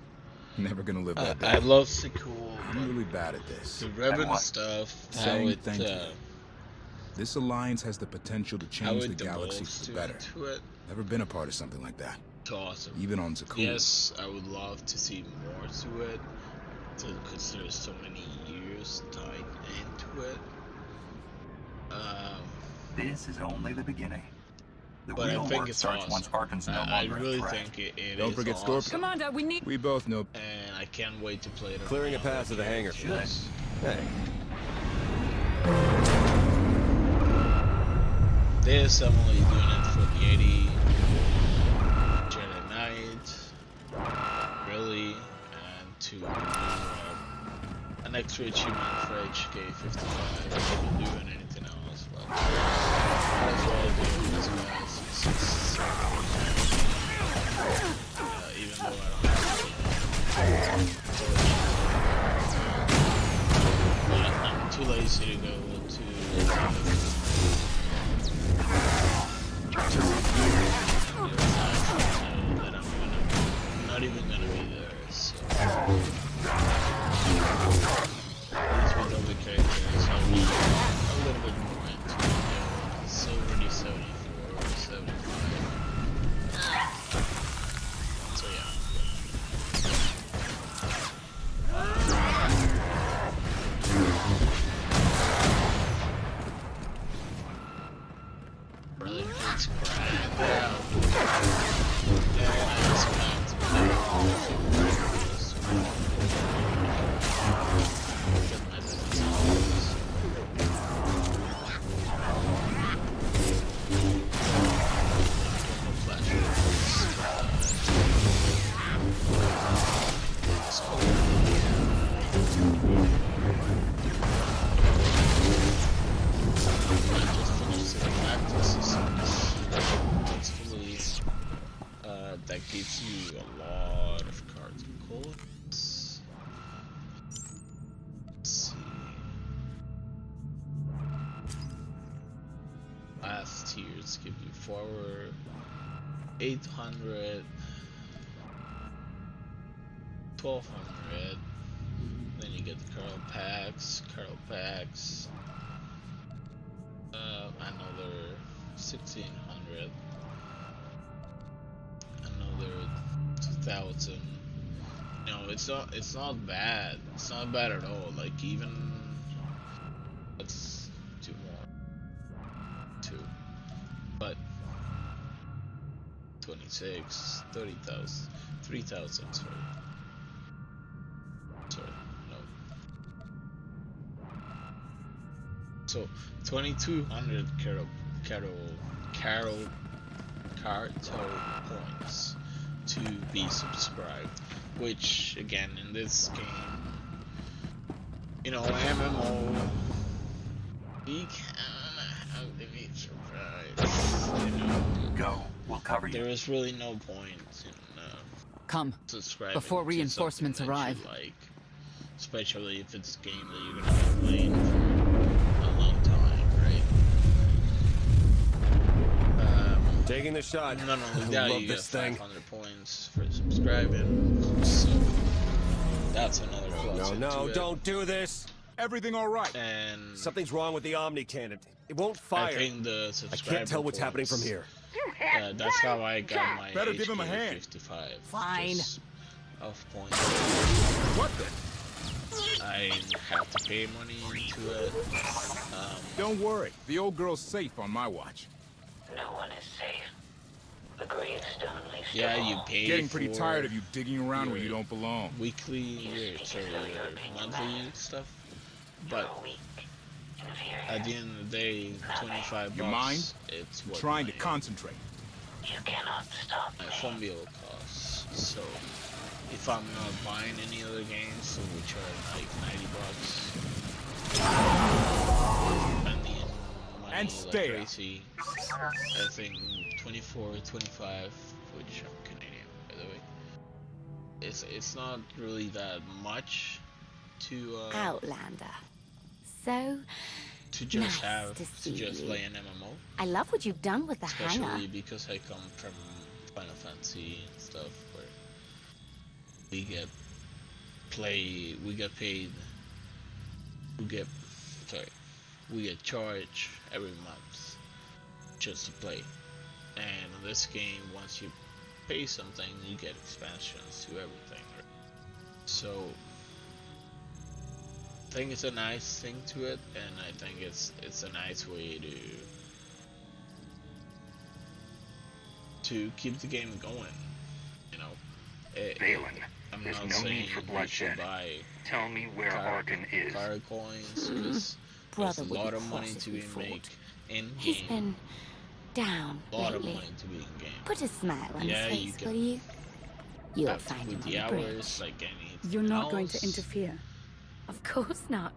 Never gonna live that I down. love Sequel, I'm really bad at this. the And Revan what? stuff, how Saying it thank you. This alliance has the potential to how change it the galaxy devolves for to the better. into it. Never been a part of something like that. It's awesome. Even on Zakuul. Yes, I would love to see more to it, because there's so many years tied into it. This is only the beginning. The But I real think work it's starts awesome. once Arkan's no I longer really a threat. think it Don't is forget awesome. Scorpion. Commander, we need... We both know. And I can't wait to play it. Clearing a path to the hangar. Yes. Hey, This, I'm only doing it for the 80 Jedi Knight, really, and to an extra achievement for HK 55. I haven't been doing anything else, but might as well do this guys. Even though I don't have it. But I'm too lazy to go to I'm not even gonna be there, so these one of the characters I'll be a little bit more into. It's already 74, so So yeah. Really good surprise. Yeah. That gives you a lot of cards and coins. Let's see. Last tiers give you forward 800, 1200. Then you get the Carl packs, another 1600. Another 2000. No, it's not bad. It's not bad at all. Like even let's do more. 2. But 26, 30,000, 3,000, sorry, no. So 2,200 Cartel points to be subscribed, which again in this game, you know, MMO, we can have to be surprised. You know, go. We'll cover you. There is really no point in come subscribing before reinforcements arrive. Like, especially if it's a game that you're gonna be playing for a long time, right? Taking the shot. Not only that, Love you get this thing. 500 points for subscribing. So that's another plus. No, don't do this. Everything all right? And something's wrong with the Omni cannon. It won't fire. I think the subscriber I can't tell what's happening from here. That's how I got my Better give him a hand. 55. Fine. Of points. What then? I have to pay money to it. Don't worry. The old girl's safe on my watch. No one is safe. The gravestone leaves Yeah, you pay. Getting pretty tired of you digging around where you don't belong. Weekly, your monthly stuff, but at the end of the day, 25 bucks. Your mind? It's I'm what trying to concentrate. You cannot stop my phone bill costs. So if I'm not buying any other games, which are like 90 bucks, and stay crazy. I think 24, 25, which I'm Canadian, by the way. It's not really that much to Outlander. So to just nice to just you. play an MMO. I love what you've done with the Especially hangar. because I come from Final Fantasy and stuff, where we get paid, we get charged every month just to play. And in this game, once you pay something, you get expansions to everything. So I think it's a nice thing to it, and I think it's a nice way to keep the game going. You know, Valen, I'm there's not no saying need for you bloodshed. should buy Tell me where Arkan is. card coins, because there's a lot of money to be made in He's game. been down A lot lately. of money to be in game. Put a smile on Yeah, his you face, can will you? You'll have to find put him the on the bridge. hours like anything You're not going to else, interfere. Of course not.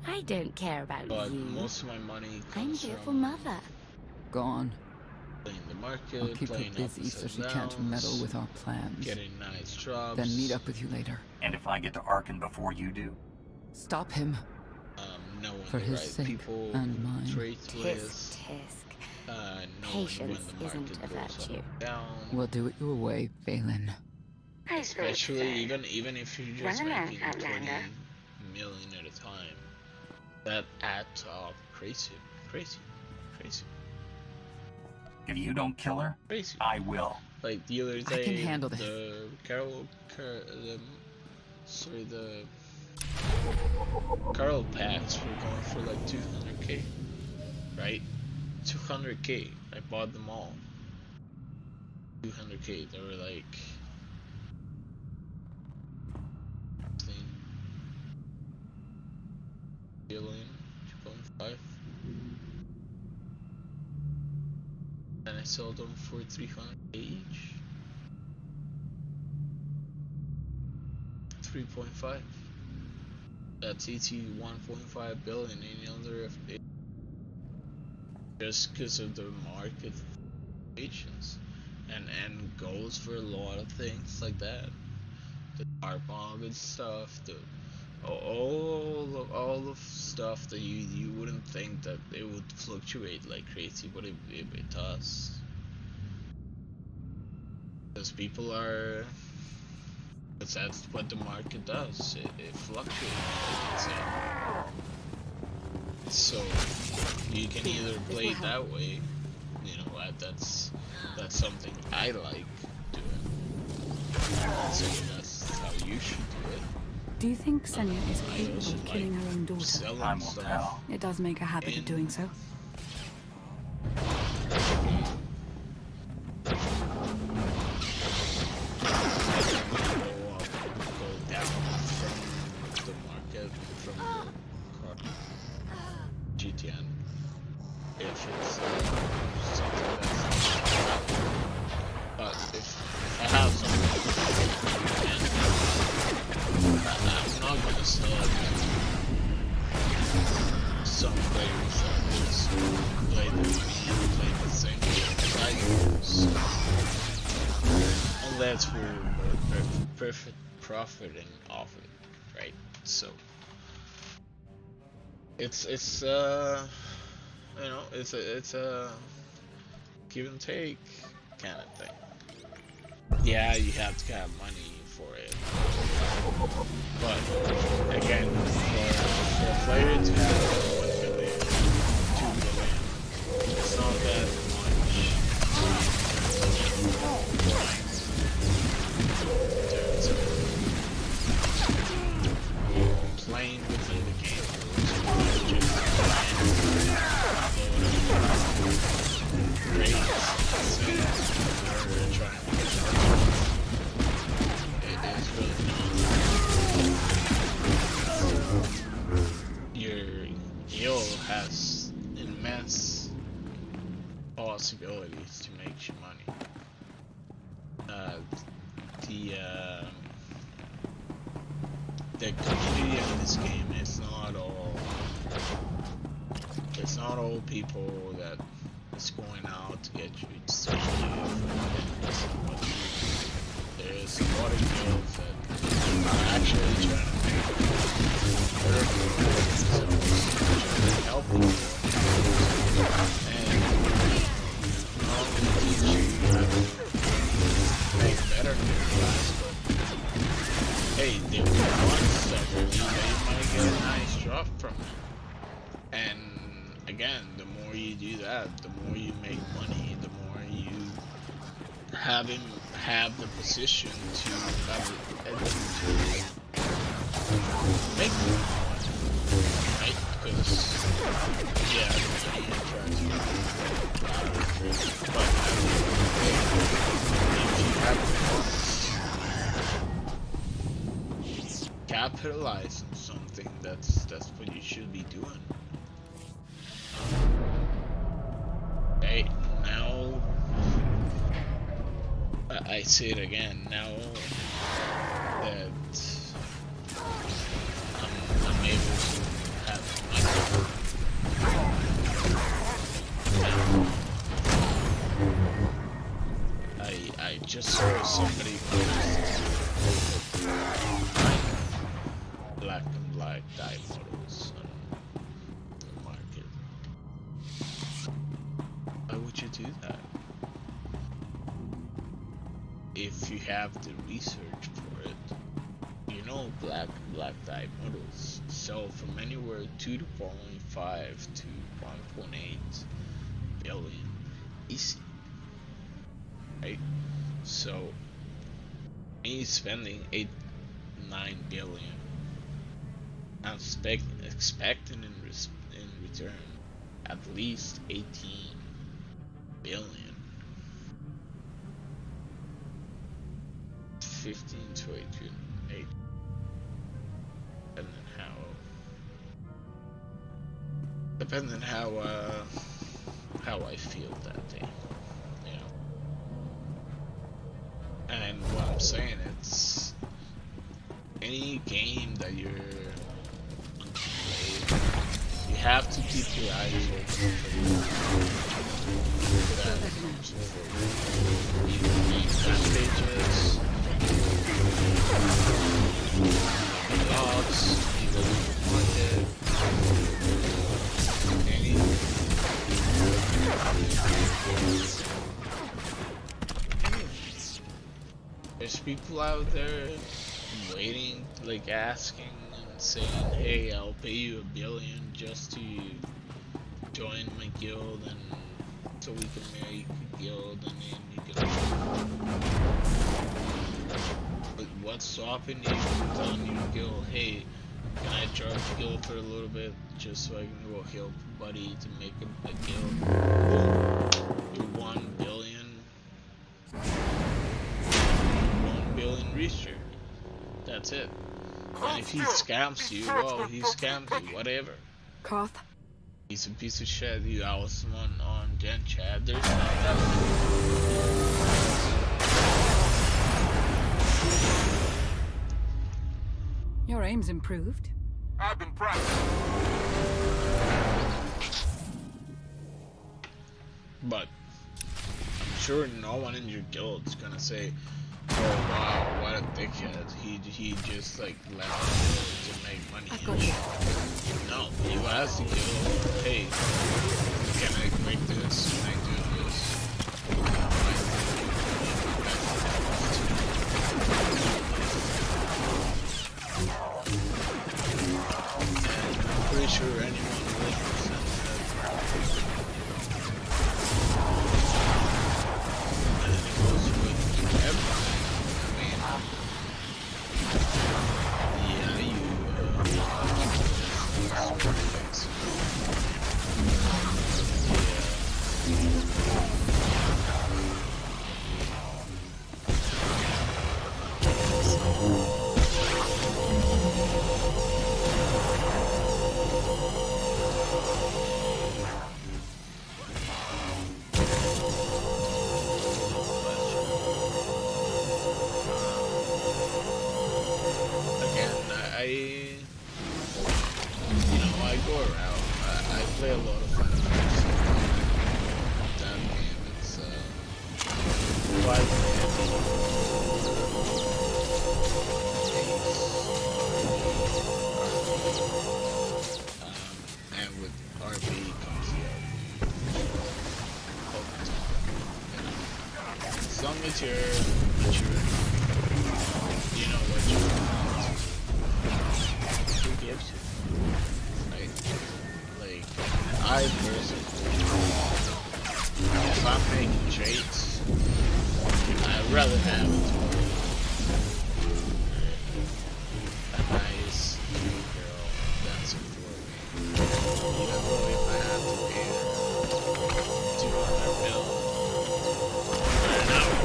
I don't care about but you. most of my money I'm comes here for from Mother. Gone. playing the market, I'll keep her playing busy ups so and she can't downs, meddle with our plans. getting nice jobs. Then meet up with you later. And if I get to Arkan before you do? Stop him. Knowing For the his right sake people, and mine. trade Tisk, with, tisk. knowing Patience when the market isn't a goes up virtue. and down. We'll do it your way, Valen. Especially even if you're just Run along, making 20 Outlander. million at a time, that adds up crazy. If you don't kill her, Basically. I will. Like the other I day, can handle this. the Carol packs were going for like 200k, right? 200k. I bought them all. 200k. They were like 15 billion, 2.5. And I sold them for 300k each. 3.5. That's ET 1.5 billion in under just because of the market fluctuations, and goes for a lot of things like that. The dark market stuff, the all of stuff that you wouldn't think that it would fluctuate like crazy, but it does. Because people are. Because that's what the market does. It fluctuates. So you can either play it that way, you know, that's something I like doing. So that's how you should do it. Do you think Senya is capable of killing her own daughter? Time will tell. It does make a habit of doing so. That's for perfect profiting off it, right? So it's you know, it's a give and take kind of thing. Yeah, you have to have money for it, but again, for a player to have 1 million, 2 million, it's not that much. Playing within the game great, it is really not. Your guild has immense possibilities to make you money. The community of this game is not all. It's not all people that is going out to get you to sell you. There's a lot of guilds that are actually trying to make help you, and not only teach you how to make better guilds, but hey, they will want servers, they might get a nice drop from it. And again, the more you do that, the more you make money, the more you have the position to have to make money, right? Because yeah, you try to but if you have capitalize on something, that's what you should be doing. Hey, now I say it again, now that I'm able to have money, I just saw somebody post black and black dye models on the market. Why would you do that? If you have the research for it, you know black dye models sell from anywhere 2.5 to 1.8 billion easy. right? So he's spending 9 billion. I'm expecting in return at least 18 billion. 15 to 8. Depending how I feel that day, you know. And what I'm saying, it's any game that you're playing, you have to keep your eyes open for that pages, logs, even market. There's people out there waiting, like asking and saying, hey, I'll pay you $1 billion just to join my guild, and so we can make a guild, and then you can. But what's stopping you from telling your guild, hey, can I charge the guild for a little bit just so I can go help buddy to make a guild? You're 1 billion. 1 billion research. That's it. And if he scams you, well, he scams you, whatever. Koth? He's a piece of shit. You out someone on Gen Chat. There's not that many. Your aim's improved. I've been practicing. But I'm sure no one in your guild is gonna say, oh wow, what a dickhead. He just like left to make money. No, you ask the guild, hey, can I make this? Can I do this? And I'm pretty sure anyone would understand that. And it goes with everything. Play a lot of fun games. That game, it's quite and with RP comes as long as you're you know what you want, who gives you, right? Like, I personally, if I'm making trades, I'd rather have a nice new girl than support me. Even though if I have to pay her 200 mil for an hour,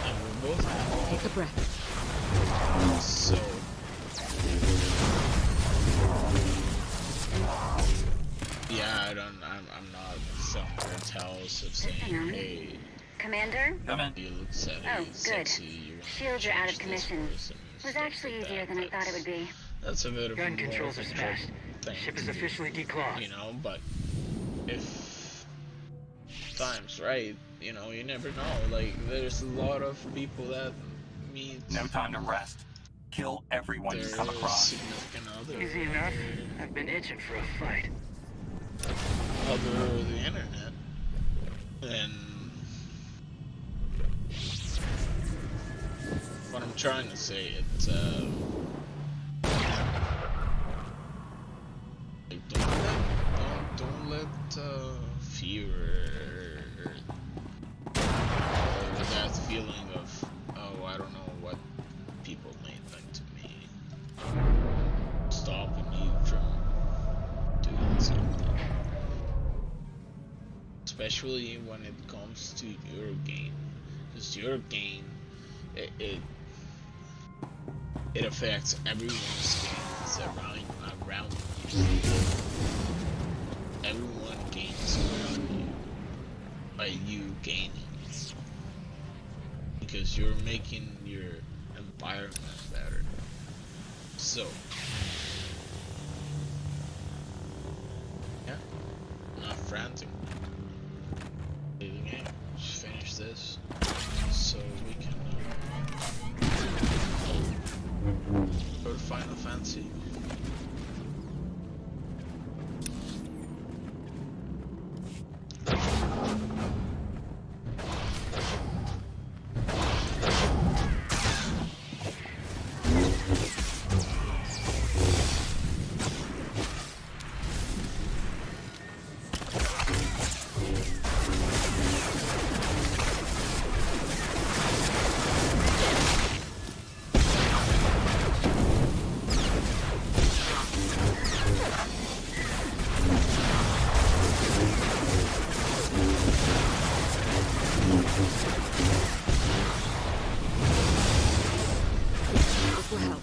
and we're both happy. Take a breath. So, yeah, I'm not selling cartels of saying, hey, Commander? you look sexy, Oh, good. sexy, Shields are out of commission. Was actually easier than I thought it would be. That's a bit of Gun controls are smashed. Ship is officially declawed. You know, but if time's right, you know, you never know. Like, there's a lot of people that meet. No time to rest. Kill everyone you come across. Easy enough. I've been itching for a fight. Over the internet. And what I'm trying to say, it's like, don't let especially when it comes to your game, because your game, it affects everyone's games around you. Everyone gains around you by you gaining, because you're making your environment better. So yeah, not frantic. Play the game. Just finish this so we can go to Final Fantasy. This will help.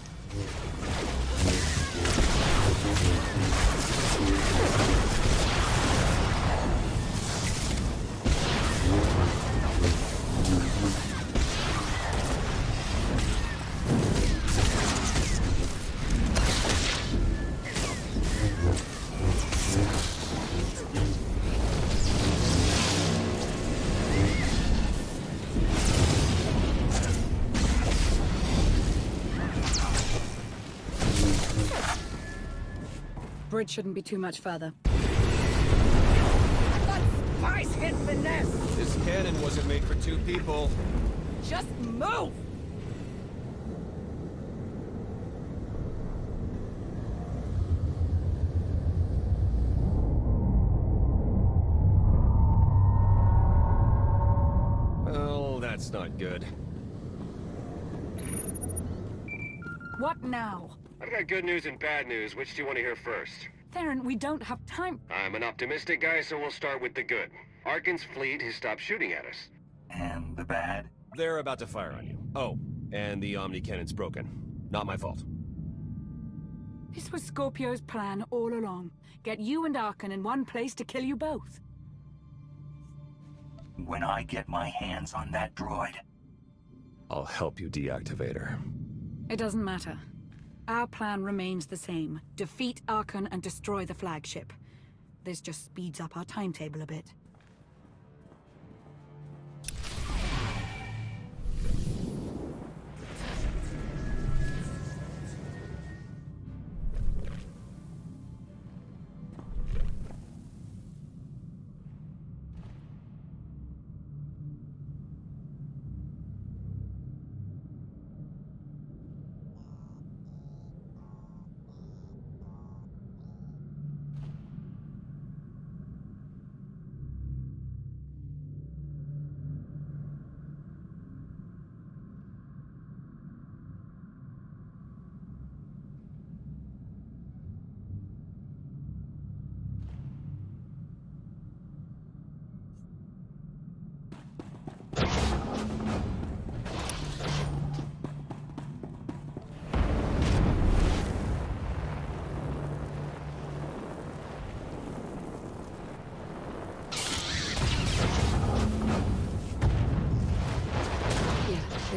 Bridge shouldn't be too much further. Spice hit finesse! This cannon wasn't made for two people. Just move! Well, that's not good. What now? I've got good news and bad news. Which do you want to hear first? Theron, we don't have time. I'm an optimistic guy, so we'll start with the good. Arkan's fleet has stopped shooting at us. And the bad? They're about to fire on you. Oh, and the Omni cannon's broken. Not my fault. This was Scorpio's plan all along. Get you and Arkan in one place to kill you both. When I get my hands on that droid... I'll help you deactivate her. It doesn't matter. Our plan remains the same. Defeat Arkan and destroy the flagship. This just speeds up our timetable a bit.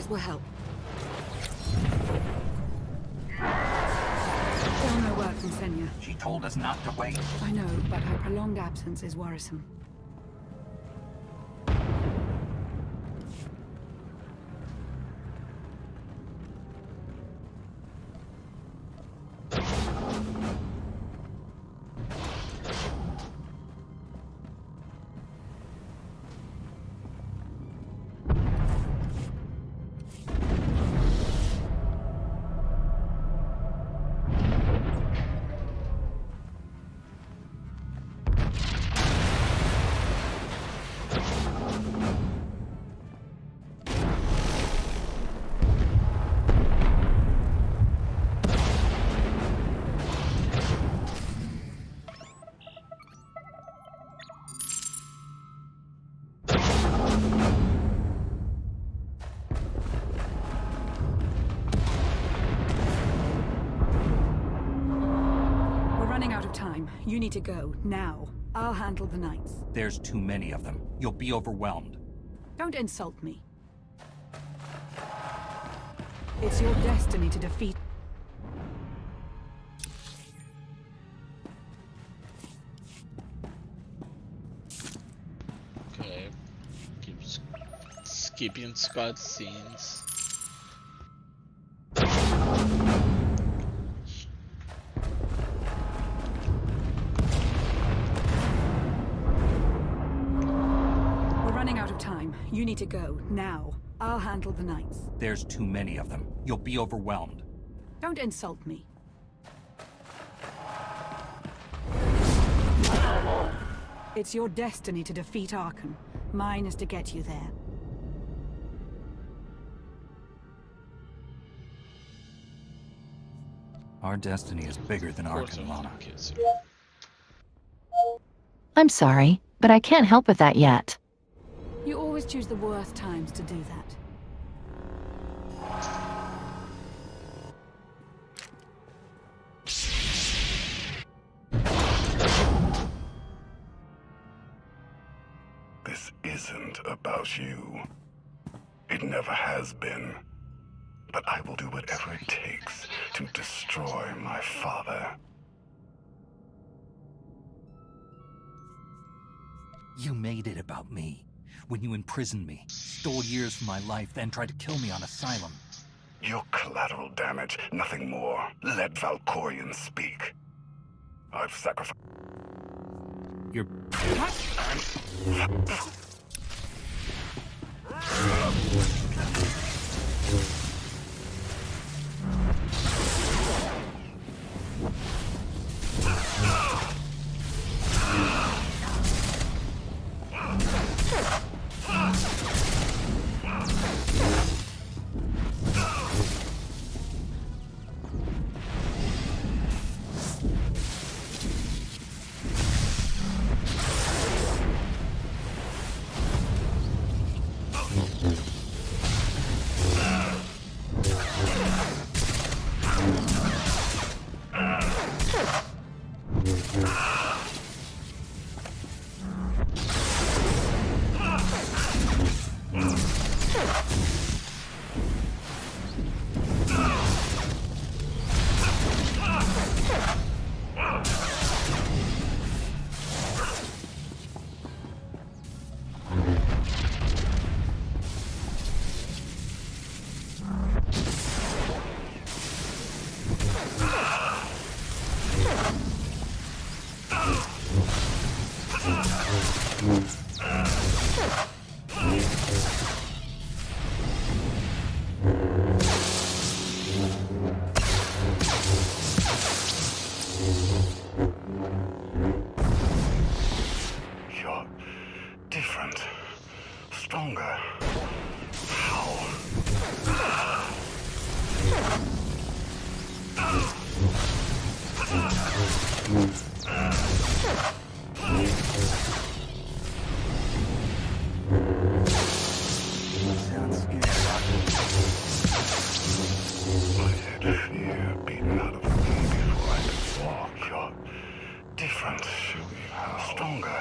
Will help. Still no word from Senya. She told us not to wait. I know, but her prolonged absence is worrisome. time. You need to go, now. I'll handle the knights. There's too many of them. You'll be overwhelmed. Don't insult me. It's your destiny to defeat... Okay. Keep skipping cutscenes. We're running out of time. You need to go, now. I'll handle the knights. There's too many of them. You'll be overwhelmed. Don't insult me. It's your destiny to defeat Arkan. Mine is to get you there. Our destiny is bigger than Arkan, Lana. I'm sorry, but I can't help with that yet. You always choose the worst times to do that. This isn't about you. It never has been. But I will do whatever it takes to destroy my father. You made it about me. When you imprisoned me, stole years from my life, then tried to kill me on Asylum. Your collateral damage, nothing more. Let Valkorion speak. I've sacrificed... You're... You're different. Stronger. How? I had fear beaten out of me before I could walk. You're different. Stronger.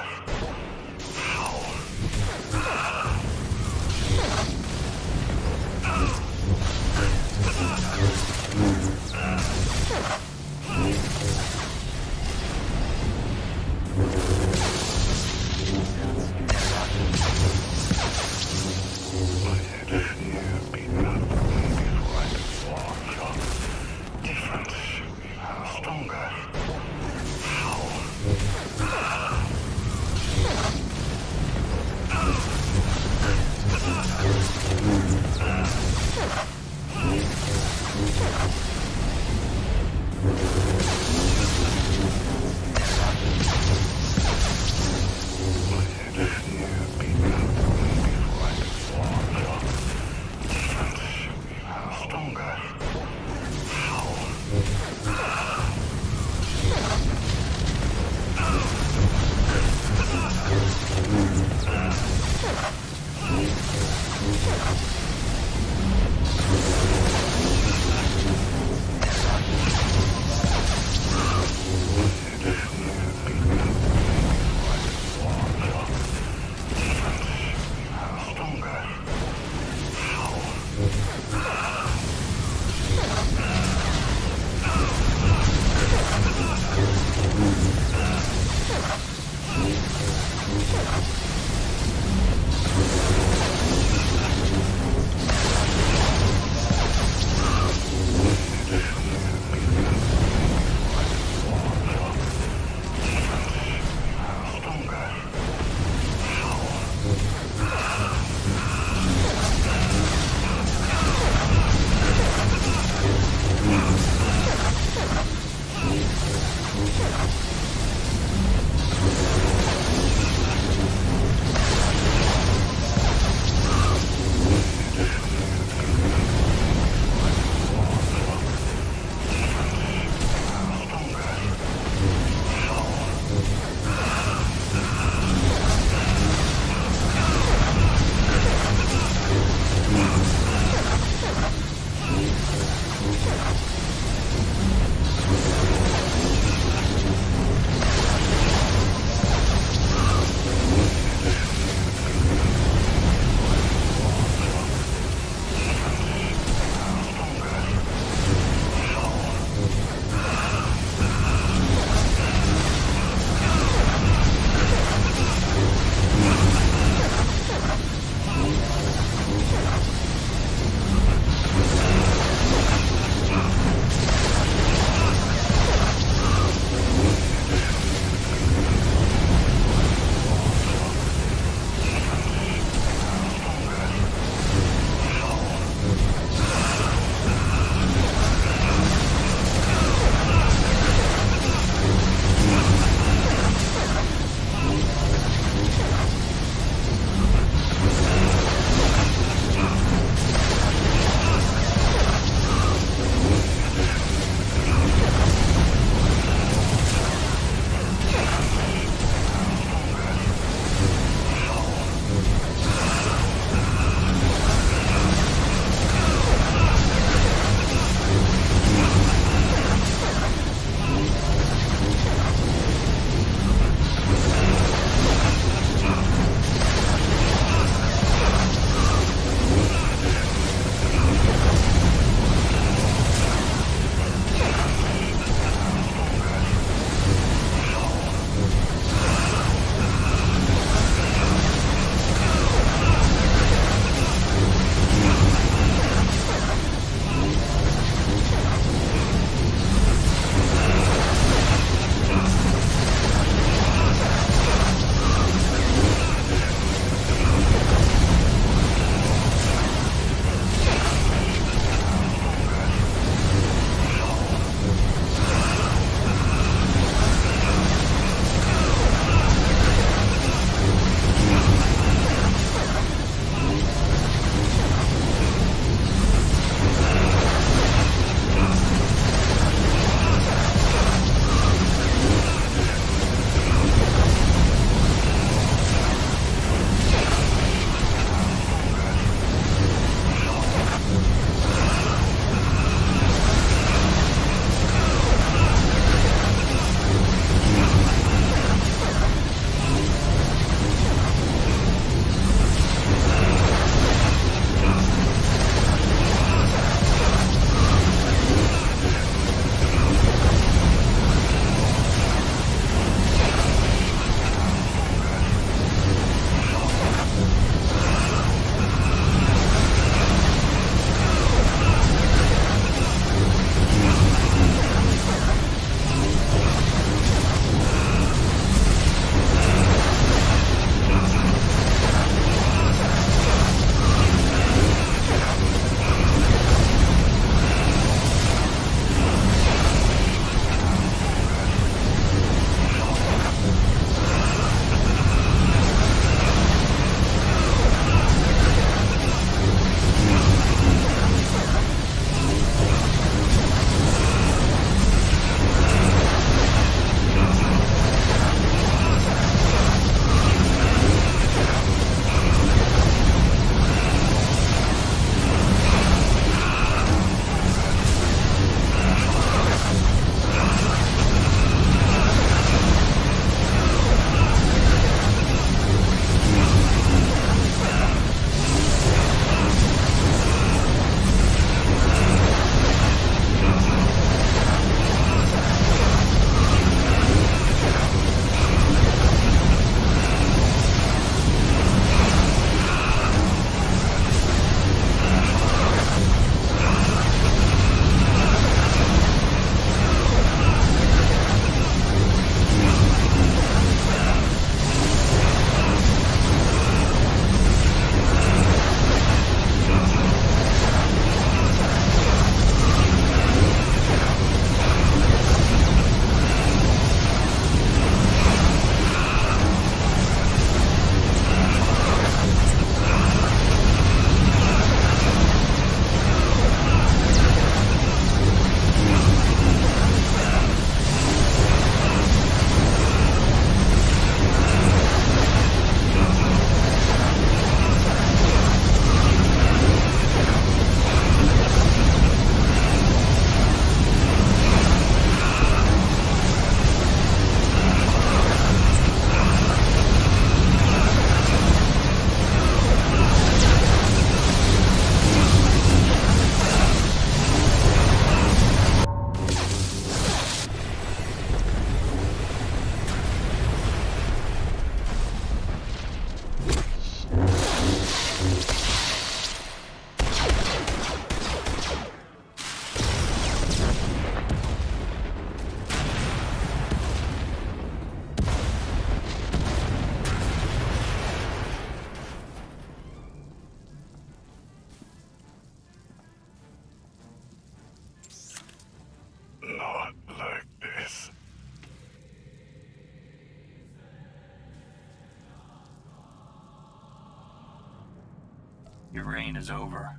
Your reign is over,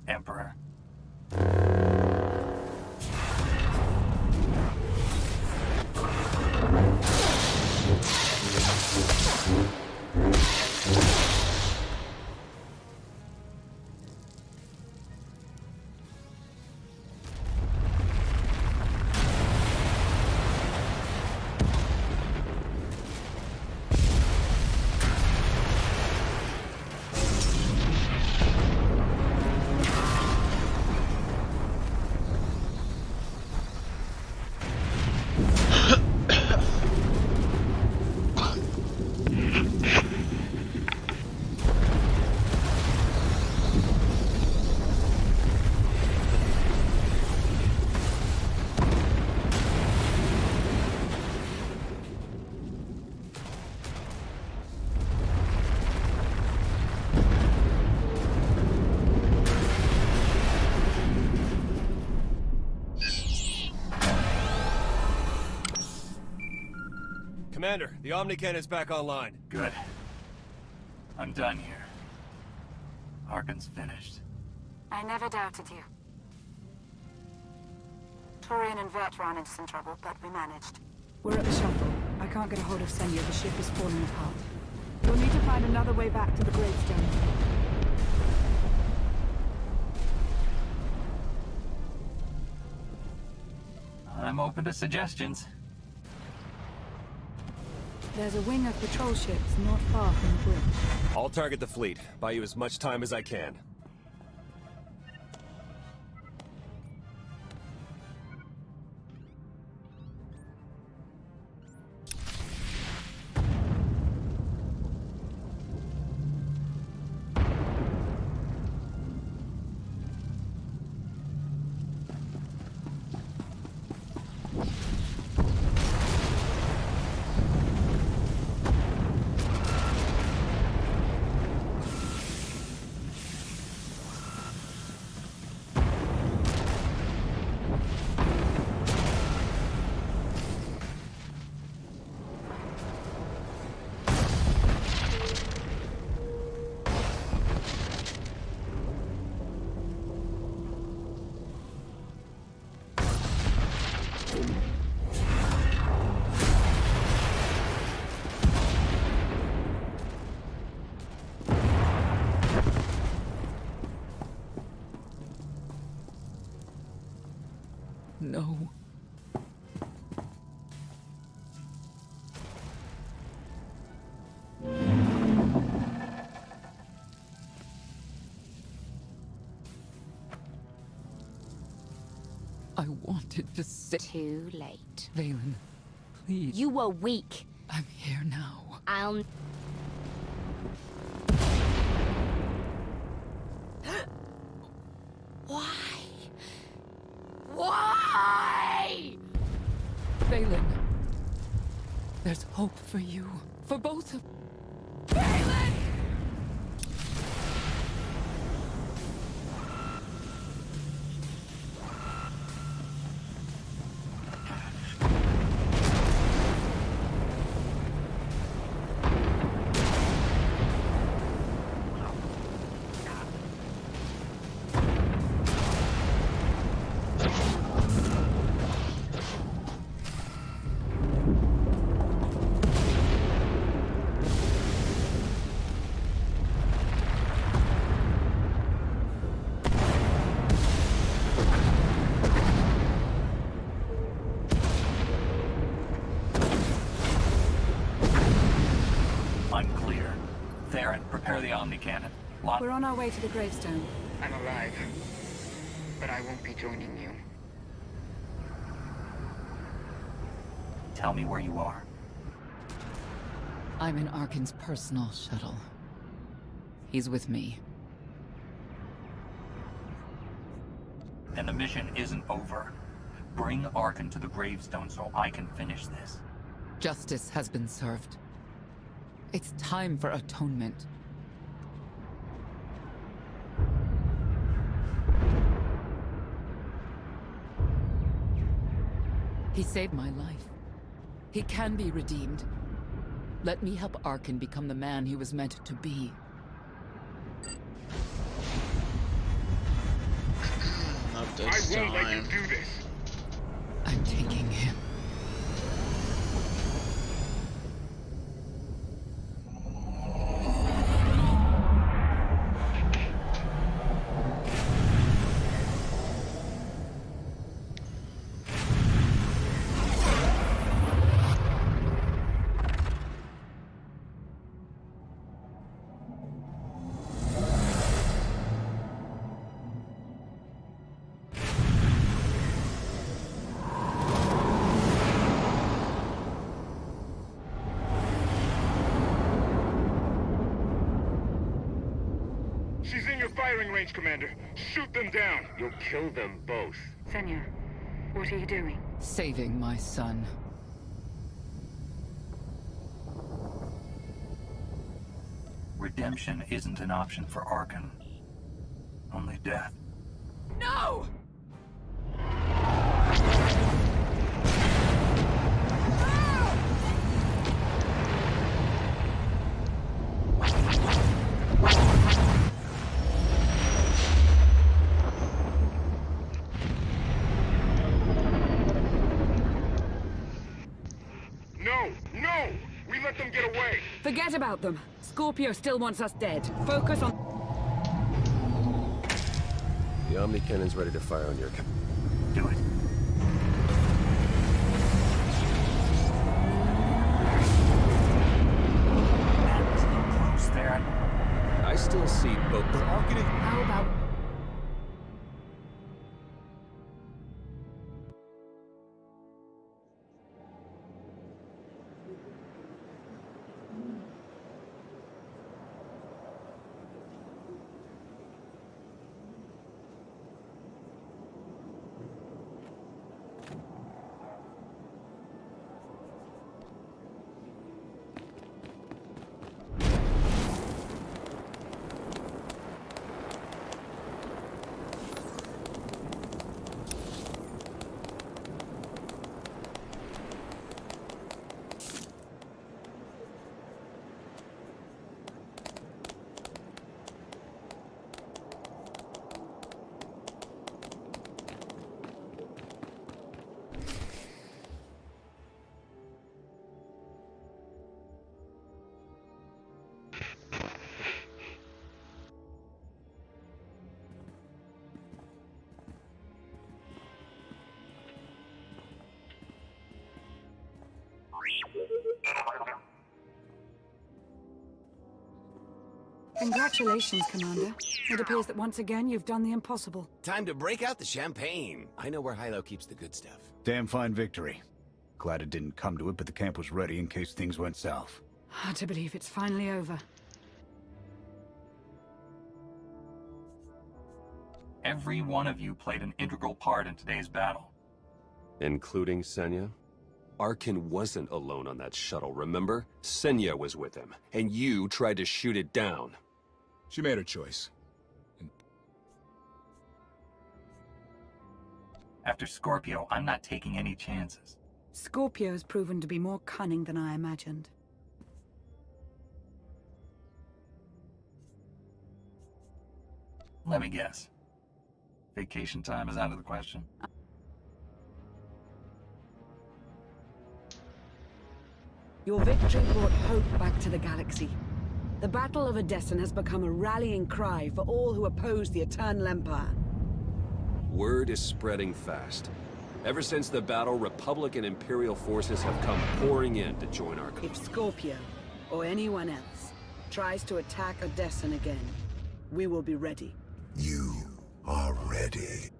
Emperor. Commander, the Omnican is back online. Good. I'm done here. Arkan's finished. I never doubted you. Torian and Vert ran into some trouble, but we managed. We're at the shuttle. I can't get a hold of Senya. The ship is falling apart. We'll need to find another way back to the gravestone. I'm open to suggestions. There's a wing of patrol ships not far from the bridge. I'll target the fleet. Buy you as much time as I can. No. I wanted to say... Too late. Valen, please. You were weak. I'm here now. I'll... Why? Why? Valen, there's hope for you. For both of... Valen! Unclear. Theron, prepare the Omnicannon. We're on our way to the gravestone. I'm alive, but I won't be joining you. Tell me where you are. I'm in Arkan's personal shuttle. He's with me. Then the mission isn't over. Bring Arkan to the gravestone so I can finish this. Justice has been served. It's time for atonement. He saved my life. He can be redeemed. Let me help Arkan become the man he was meant to be. this I won't let you time. do this. I'm taking him. She's in your firing range, Commander. Shoot them down. You'll kill them both. Senya, what are you doing? Saving my son. Redemption isn't an option for Arkan. Only death. No! No! No! We let them get away! Forget about them. Scorpio still wants us dead. Focus on... The Omni Cannon's ready to fire on your... Do it. That was a little close there. I still see both... How about... Congratulations, Commander. It appears that once again you've done the impossible. Time to break out the champagne. I know where Hilo keeps the good stuff. Damn fine victory. Glad it didn't come to it, but the camp was ready in case things went south. Hard to believe it's finally over. Every one of you played an integral part in today's battle. Including Senya? Arkan wasn't alone on that shuttle, remember? Senya was with him, and you tried to shoot it down. She made her choice. After Scorpio, I'm not taking any chances. Scorpio's proven to be more cunning than I imagined. Let me guess. Vacation time is out of the question. Your victory brought hope back to the galaxy. The Battle of Edessan has become a rallying cry for all who oppose the Eternal Empire. Word is spreading fast. Ever since the battle, Republic and Imperial forces have come pouring in to join our cause. If Scorpio, or anyone else, tries to attack Edessan again, we will be ready. You are ready.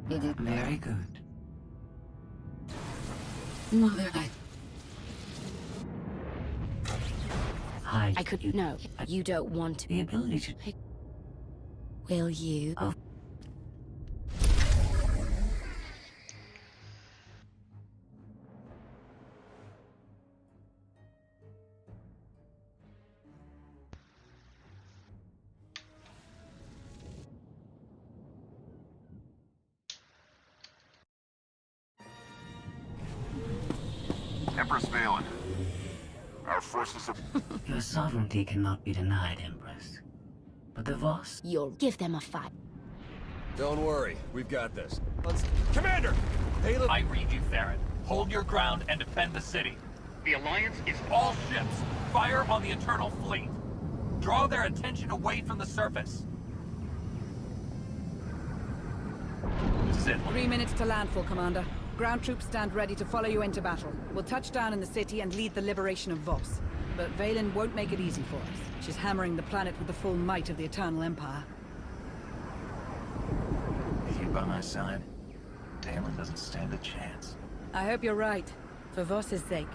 You did very good. Mother, I could... No, you don't want to. The ability to... Will you? Oh. Empress Valen. Our forces have... Your sovereignty cannot be denied, Empress. But the Voss... You'll give them a fight. Don't worry, we've got this. Commander! Valen... I read you, Theron. Hold your ground and defend the city. The Alliance is all ships. Fire on the Eternal Fleet. Draw their attention away from the surface. This is it. 3 minutes to landfall, Commander. Ground troops stand ready to follow you into battle. We'll touch down in the city and lead the liberation of Voss. But Valen won't make it easy for us. She's hammering the planet with the full might of the Eternal Empire. Is he by my side? Damon doesn't stand a chance. I hope you're right. For Voss's sake.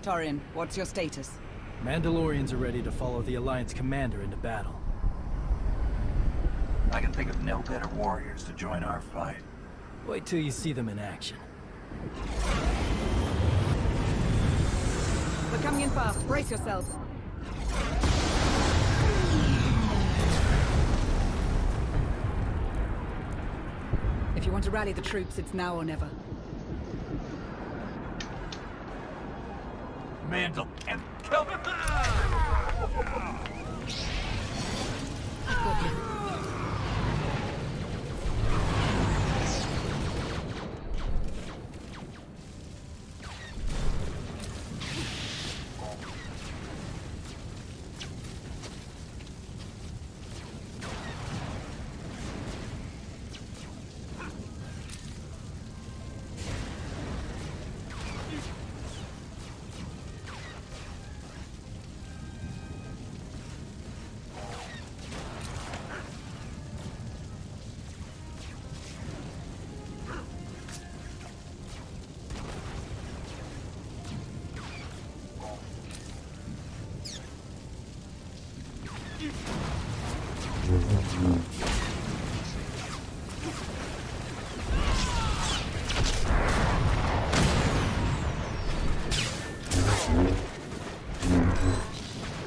Torian, what's your status? Mandalorians are ready to follow the Alliance commander into battle. I can think of no better warriors to join our fight. Wait till you see them in action. We're coming in fast. Brace yourselves. If you want to rally the troops, it's now or never. Mandel and kill them! I got you.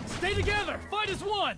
Stay together! Fight as one!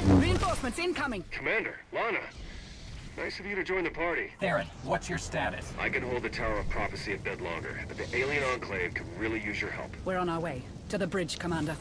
Reinforcements incoming! Commander, Lana. Nice of you to join the party. Theron, what's your status? I can hold the Tower of Prophecy a bit longer, but the alien enclave could really use your help. We're on our way. To the bridge, Commander.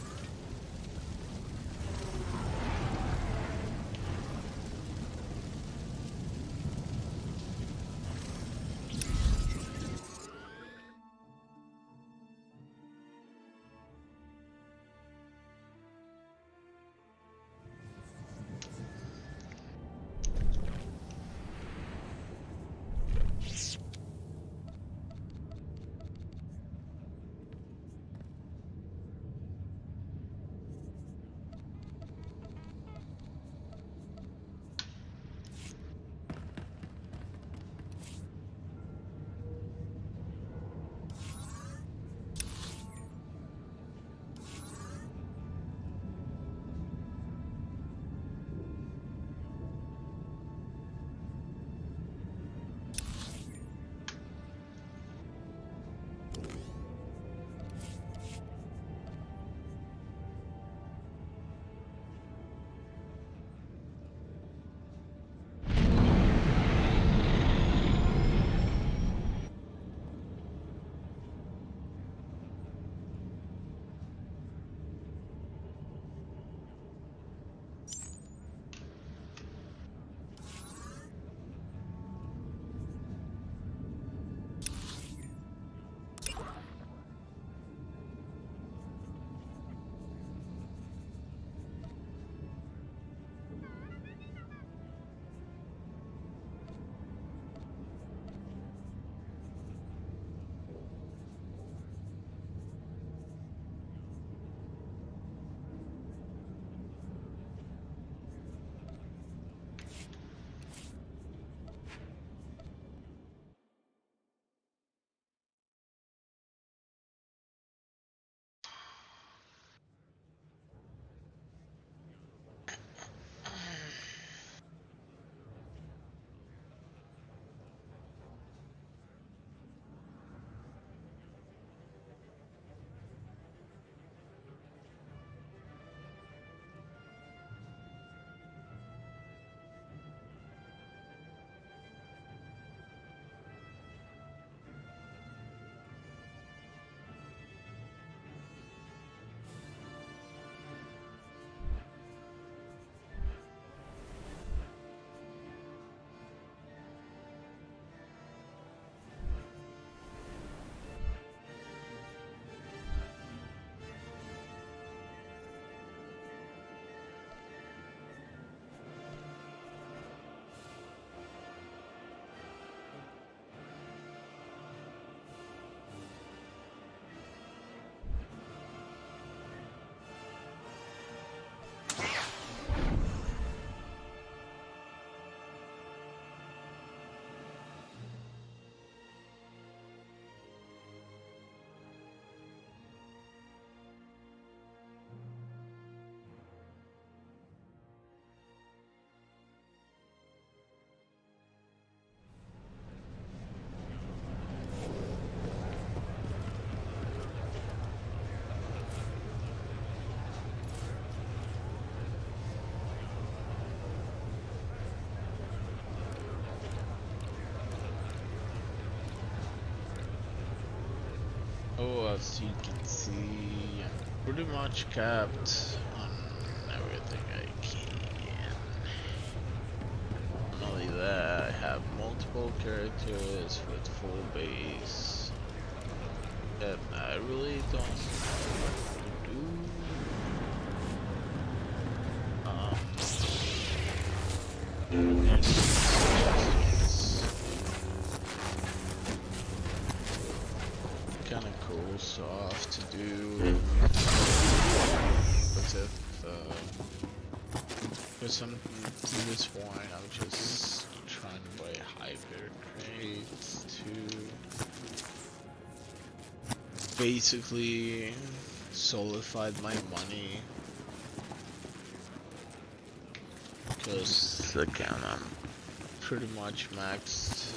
So, as you can see, I'm pretty much capped on everything I can. Not only that, I have multiple characters with full base that I really don't know what to do. Kind of cool stuff to do, but if for some to this point, I'm just trying to buy hyper crates to basically solidify my money, because again, I'm pretty much maxed.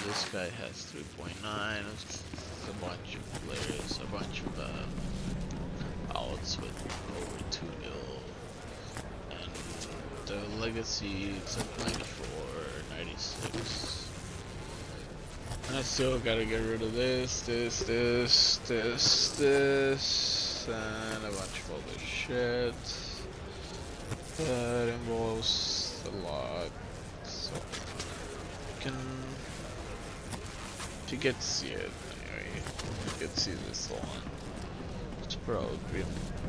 This guy has 3.9, a bunch of players, a bunch of outs with over 2 mil, and the legacy is at 94, 96. And I still gotta get rid of this, and a bunch of other shit that involves a lot. So you can, if you get to see it anyway, you get to see this one. It's probably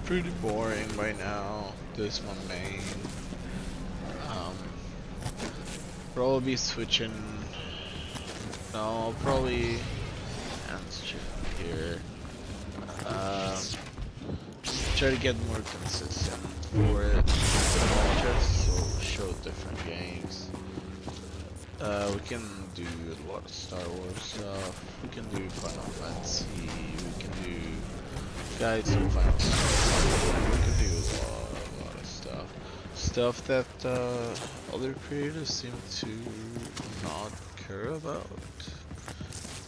pretty boring by now. This is my main. Probably be switching. No, I'll probably here. Try to get more consistent for it. Just so show different games. We can do a lot of Star Wars stuff. We can do Final Fantasy. We can do Guides of Final Fantasy. We can do a lot of stuff. Stuff that other creators seem to not care about.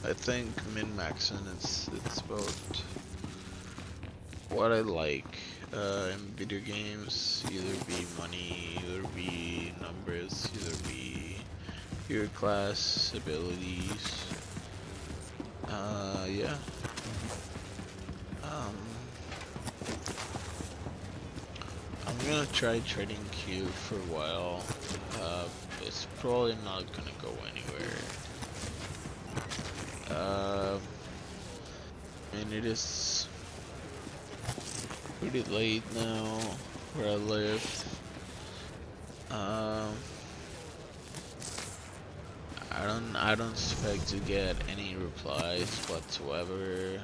I think min-maxing it's about what I like in video games. Either be money, either be numbers, either be your class abilities. Yeah. I'm gonna try trading Q for a while. It's probably not gonna go anywhere. And it is pretty late now where I live. I don't expect to get any replies whatsoever.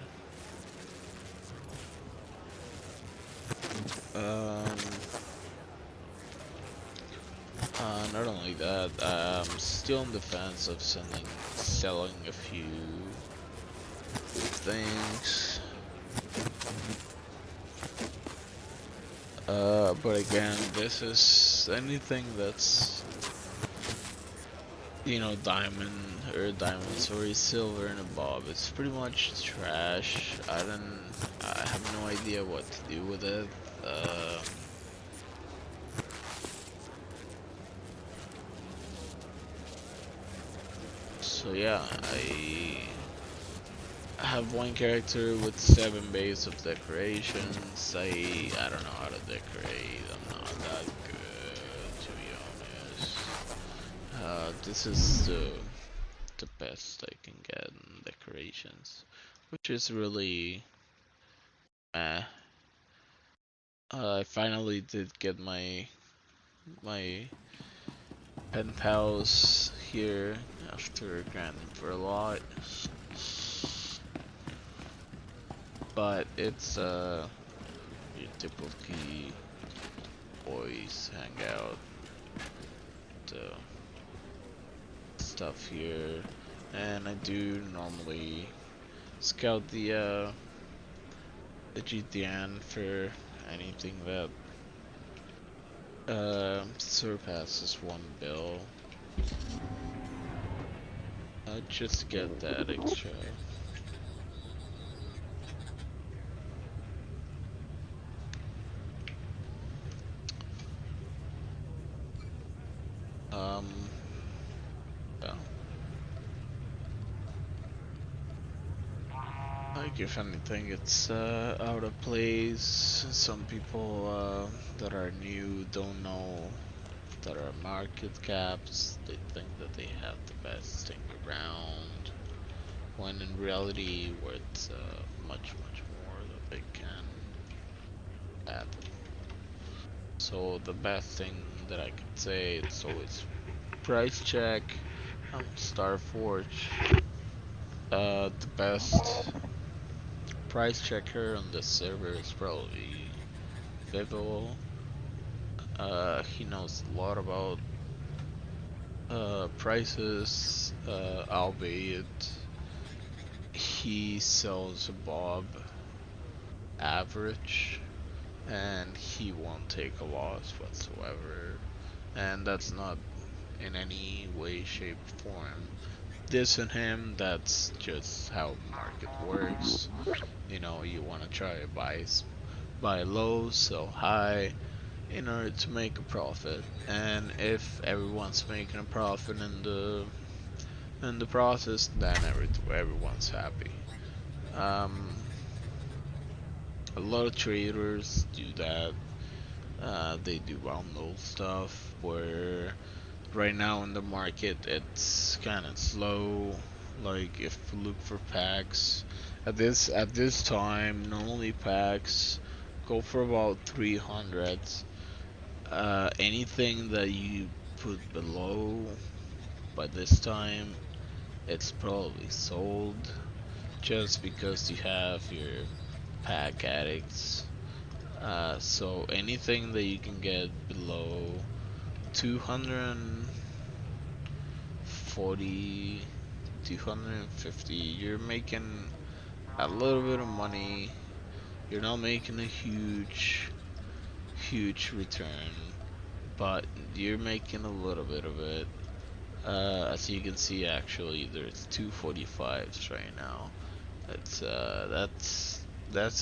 Not only that, I'm still on the fence of selling a few things. But again, this is anything that's, you know, diamonds or silver and above. It's pretty much trash. I have no idea what to do with it. So yeah, I have one character with 7 bays of decorations. I don't know how to decorate. I'm not that good, to be honest. This is the best I can get in decorations, which is really I finally did get my pen pals here after grinding for a lot, but it's your typical boys hangout stuff here, and I do normally scout the GTN for anything that surpasses 1 bill. Just get that extra. Yeah. Like, if anything, it's out of place. Some people that are new don't know that are market caps. They think that they have the best thing around, when in reality, worth much more that they can happen. So the best thing that I could say, it's always price check. Starforge, the best price checker on the server is probably Vivo. He knows a lot about prices, albeit he sells above average, and he won't take a loss whatsoever. And that's not in any way, shape, form dissing him. That's just how market works. You know, you want to try to buy low, sell high, in order to make a profit. And if everyone's making a profit in the process, then everyone's happy. A lot of traders do that. They do bundle stuff where right now in the market it's kind of slow. Like, if you look for packs at this time, normally packs go for about 300. Anything that you put below by this time, it's probably sold, just because you have your pack addicts. So anything that you can get below 240, 250, you're making a little bit of money. You're not making a huge return, but you're making a little bit of it. As you can see, actually, there's 245s right now. That's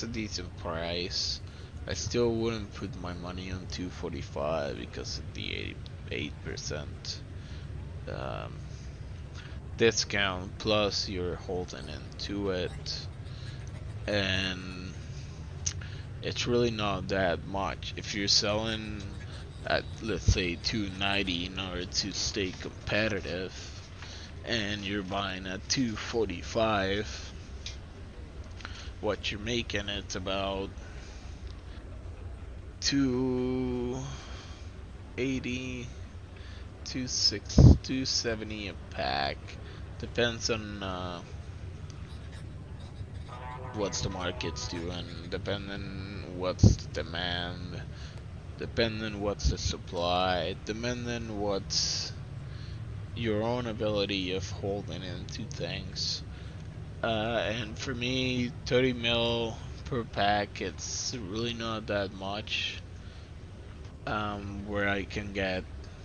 a decent price. I still wouldn't put my money on 245 because of the 8% discount, plus you're holding into it, and it's really not that much. If you're selling at, let's say, 290 in order to stay competitive, and you're buying at 245, what you're making, it's about 280, 270 a pack. Depends on what's the market's doing, depending what's the demand, depending what's the supply, depending what's your own ability of holding into things. And for me, 30 mil per pack, it's really not that much. Where I can get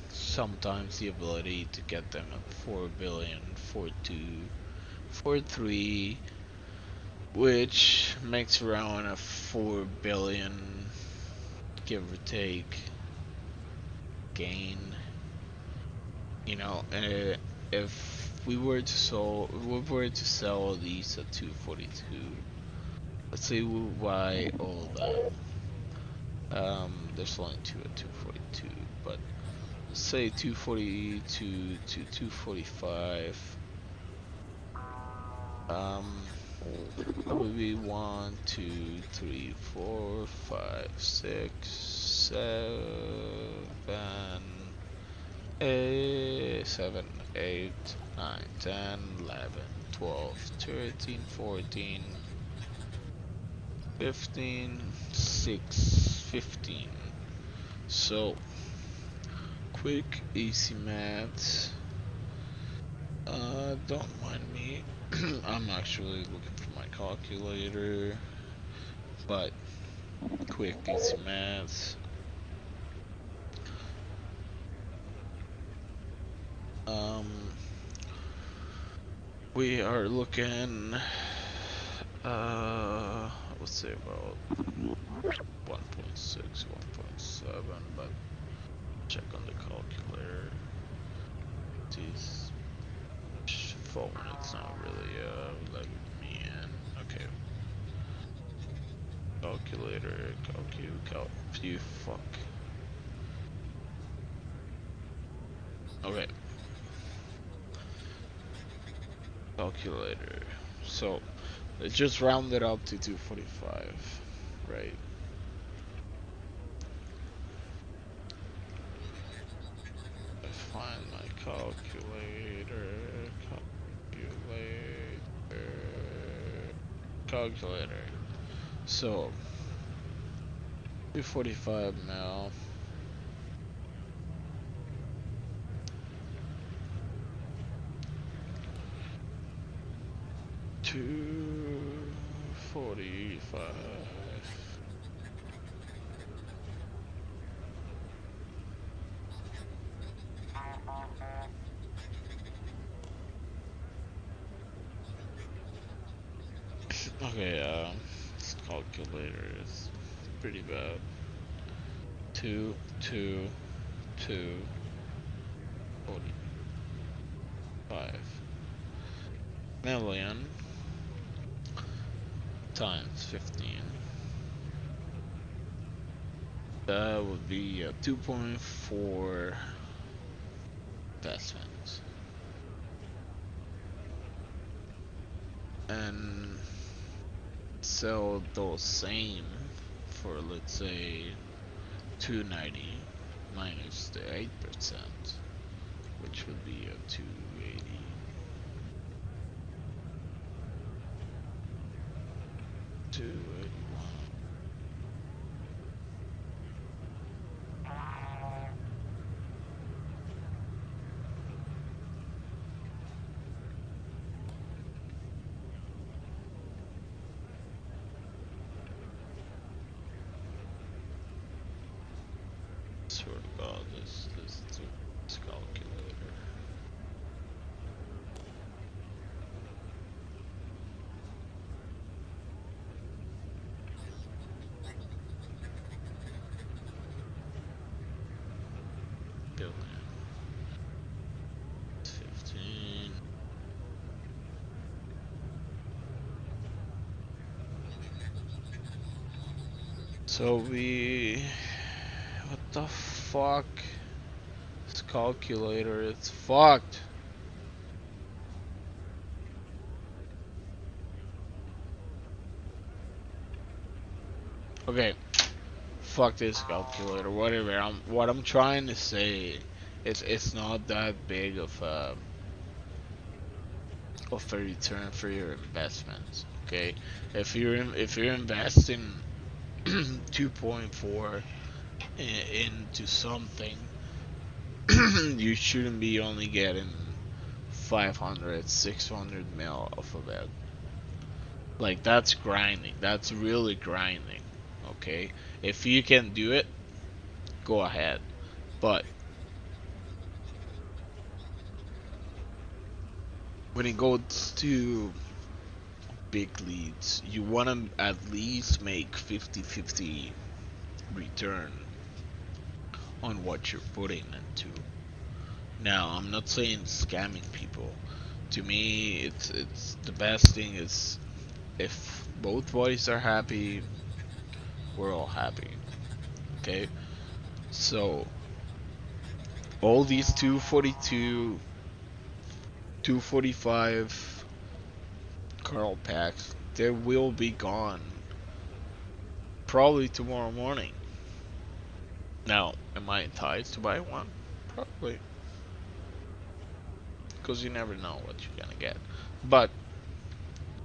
sometimes the ability to get them at 4 billion, 4.2, 4.3, which makes around a 4 billion, give or take, gain. You know, if we were to sell these at 242, let's say we buy all that. There's only two at 242, but let's say 242 to 245. That would be 1, 2, 3, 4, 5, 6, 7, 7, 8, 9, 10, 11, 12, 13, 14, 15, 6, 15. So, quick, easy maths. Don't mind me. I'm actually looking for my calculator. But, quick, easy maths. We are looking, I would say about 1.6, 1.7, but check on the calculator. This phone, it's not really letting me in. Okay, Calculator, you fuck. Okay. Calculator. So, let's just round it up to 245, right? I find my calculator, calculator. So, 245 mil. $245. Okay, this calculator is pretty bad. 45 million times 15. That would be a 2.4 investments. And sell those same for, let's say, 290 minus the 8%, which would be a 280. Swear to God, this calculator. Billion. 15. So what the fuck? This calculator, it's fucked. Okay, fuck this calculator. Whatever. What I'm trying to say is it's not that big of a return for your investments. Okay, if you're investing 2.4 into something, you shouldn't be only getting 500, 600 mil off of it. Like, that's grinding. That's really grinding. Okay, if you can do it, go ahead. But when it goes to big leads, you want to at least make 50-50 return on what you're putting into. Now, I'm not saying scamming people. To me, it's the best thing is if both parties are happy, we're all happy. Okay, so all these 242, 245 Carl packs, they will be gone probably tomorrow morning. Now, am I enticed to buy one? Probably, because you never know what you're gonna get. But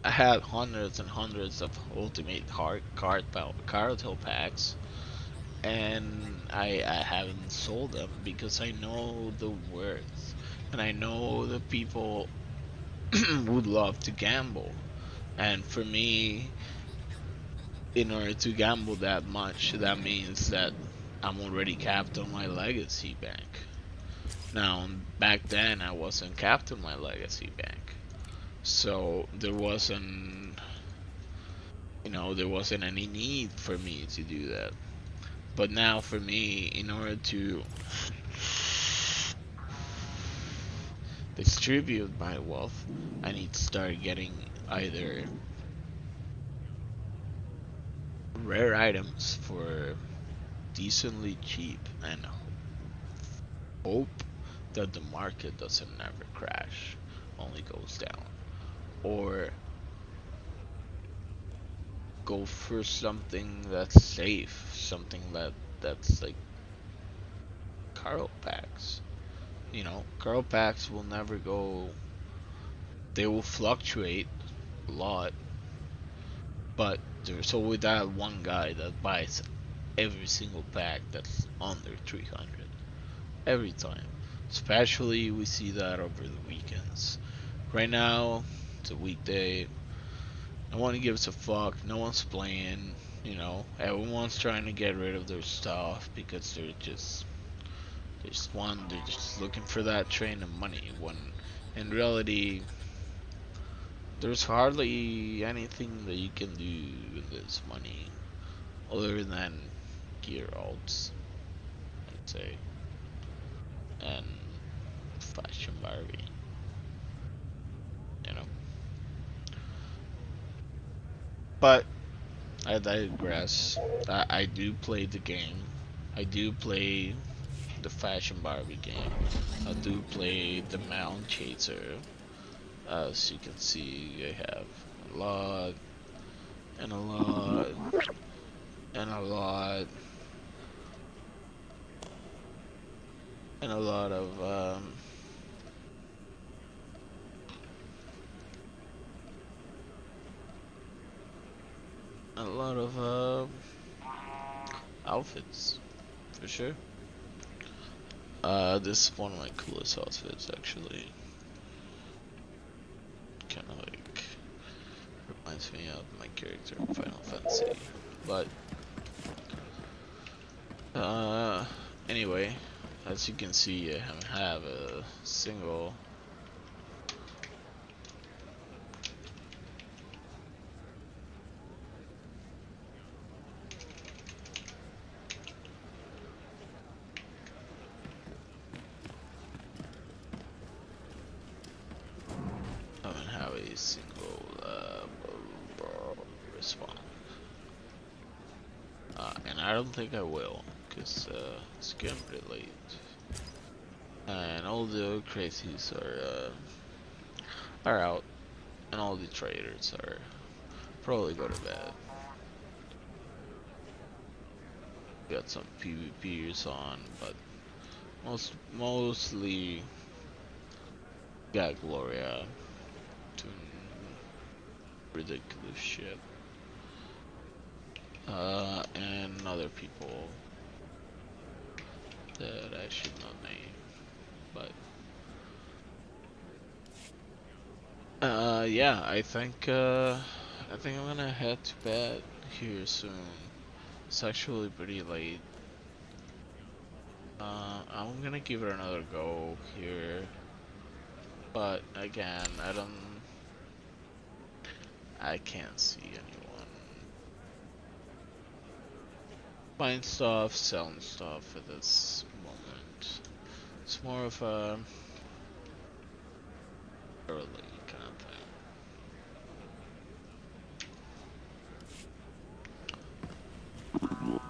I had hundreds and hundreds of ultimate cartel packs, and I haven't sold them because I know the worth, and I know the people would love to gamble. And for me, in order to gamble that much, that means that I'm already capped on my legacy bank. Now, back then I wasn't capped on my legacy bank, so there wasn't any need for me to do that. But now for me, in order to distribute my wealth, I need to start getting either rare items for decently cheap and hope that the market doesn't never crash, only goes down. Or go for something that's safe, something that's like Carl packs. You know, Carl packs will never go, they will fluctuate a lot, but there's always that one guy that buys every single pack that's under 300 every time. Especially we see that over the weekends. Right now, it's a weekday. No one gives a fuck. No one's playing. You know, everyone's trying to get rid of their stuff because they're just looking for that train of money. When in reality, there's hardly anything that you can do with this money other than gear alts, I'd say, and fashion Barbie. You know, but I digress. I do play the game. I do play the Fashion Barbie game. I do play the Mountain Chaser. As you can see, I have a lot, and a lot, and a lot, and a lot of, outfits, for sure. This is one of my coolest outfits, actually. Kind of like reminds me of my character in Final Fantasy. But anyway, as you can see, I have a single respawn. And I don't think I will, because it's getting pretty late. And all the crazies are out, and all the traders are probably go to bed. Got some PvPers on, but mostly got Gloria doing ridiculous shit. And other people that I should not name, but yeah, I think I'm gonna head to bed here soon. It's actually pretty late. I'm gonna give it another go here, but again, I can't see anyone buying stuff, selling stuff at this moment. It's more of a early kind of thing.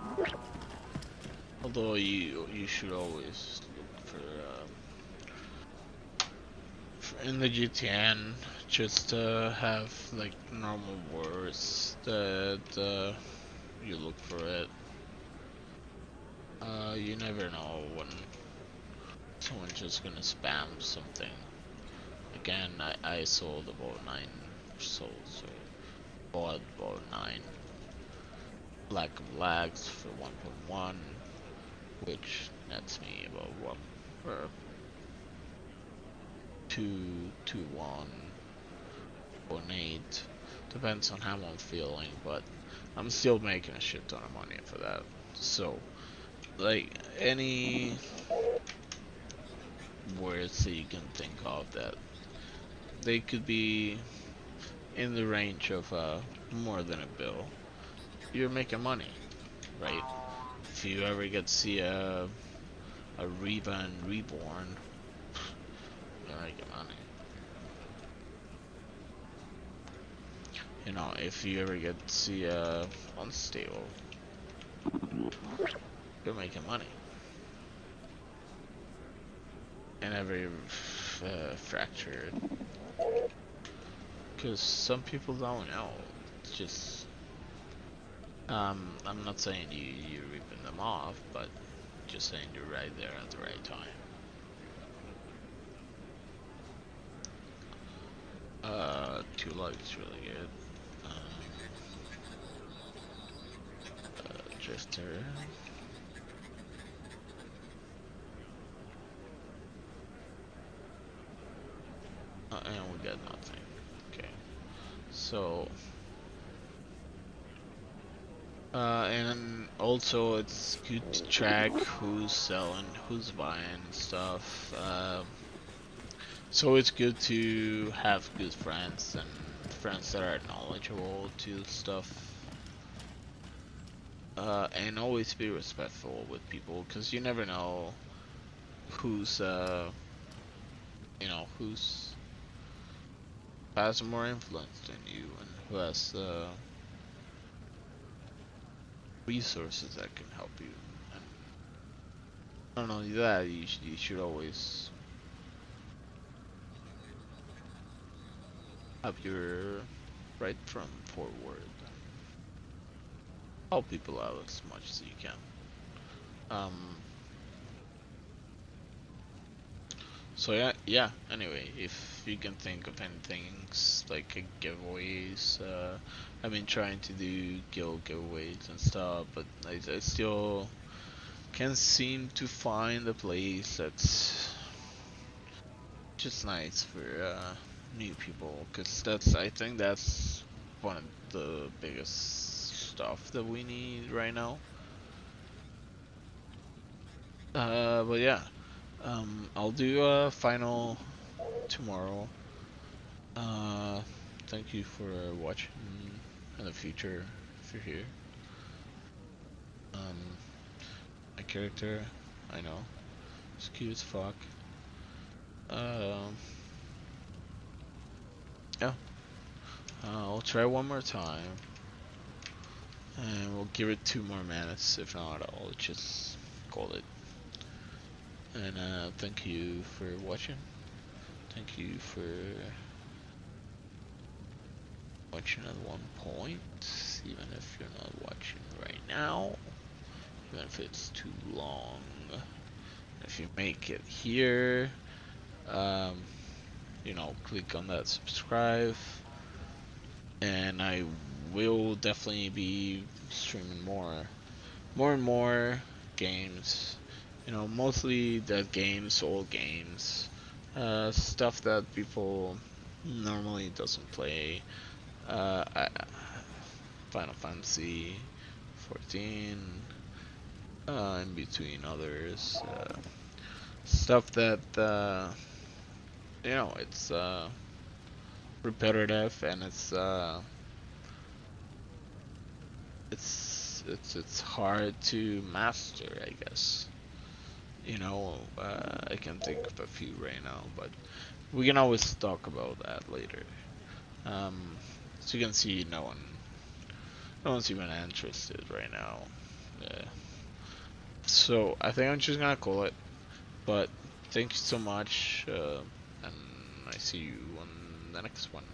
Although you should always look for in the GTN, just have like normal words that you look for it. You never know when someone's just gonna spam something. Again, I sold about 9 souls, so bought about 9 Black and Blacks for 1.1, which nets me about 1 or 1.8. Depends on how I'm feeling, but I'm still making a shit ton of money for that. So, like, any words that you can think of that they could be in the range of more than a bill, you're making money, right? If you ever get to see a Reba and Reborn, you're making money. you know, if you ever get to see unstable, you're making money. And every fracture, because some people don't know. It's just, I'm not saying you're ripping them off, but just saying you're right there at the right time. Two lights really good. Drifter. And we got nothing. Okay. So. And also it's good to track who's selling, who's buying stuff. So it's good to have good friends and friends that are knowledgeable to stuff. And always be respectful with people, because you never know who's, you know, who's has more influence than you and who has resources that can help you. And not only that, you should always have your right front forward. Help people out as much as you can. So yeah. Anyway, if you can think of anything like giveaways, I've been trying to do guild giveaways and stuff, but I still can't seem to find a place that's just nice for new people, because I think that's one of the biggest stuff that we need right now. But yeah, I'll do a final tomorrow. Thank you for watching in the future if you're here. My character, I know, it's cute as fuck. Yeah. I'll try one more time. And we'll give it 2 more minutes. If not, I'll just call it. And thank you for watching. Thank you for watching at one point, even if you're not watching right now, even if it's too long. If you make it here, you know, click on that subscribe, and I will definitely be streaming more and more games, you know, mostly dead games, old games, stuff that people normally doesn't play. Final Fantasy 14, in between others, stuff that you know, it's repetitive, and it's hard to master, I guess. You know, I can think of a few right now, but we can always talk about that later. So you can see, no one's even interested right now. So I think I'm just gonna call it. But thank you so much, and I see you on the next one.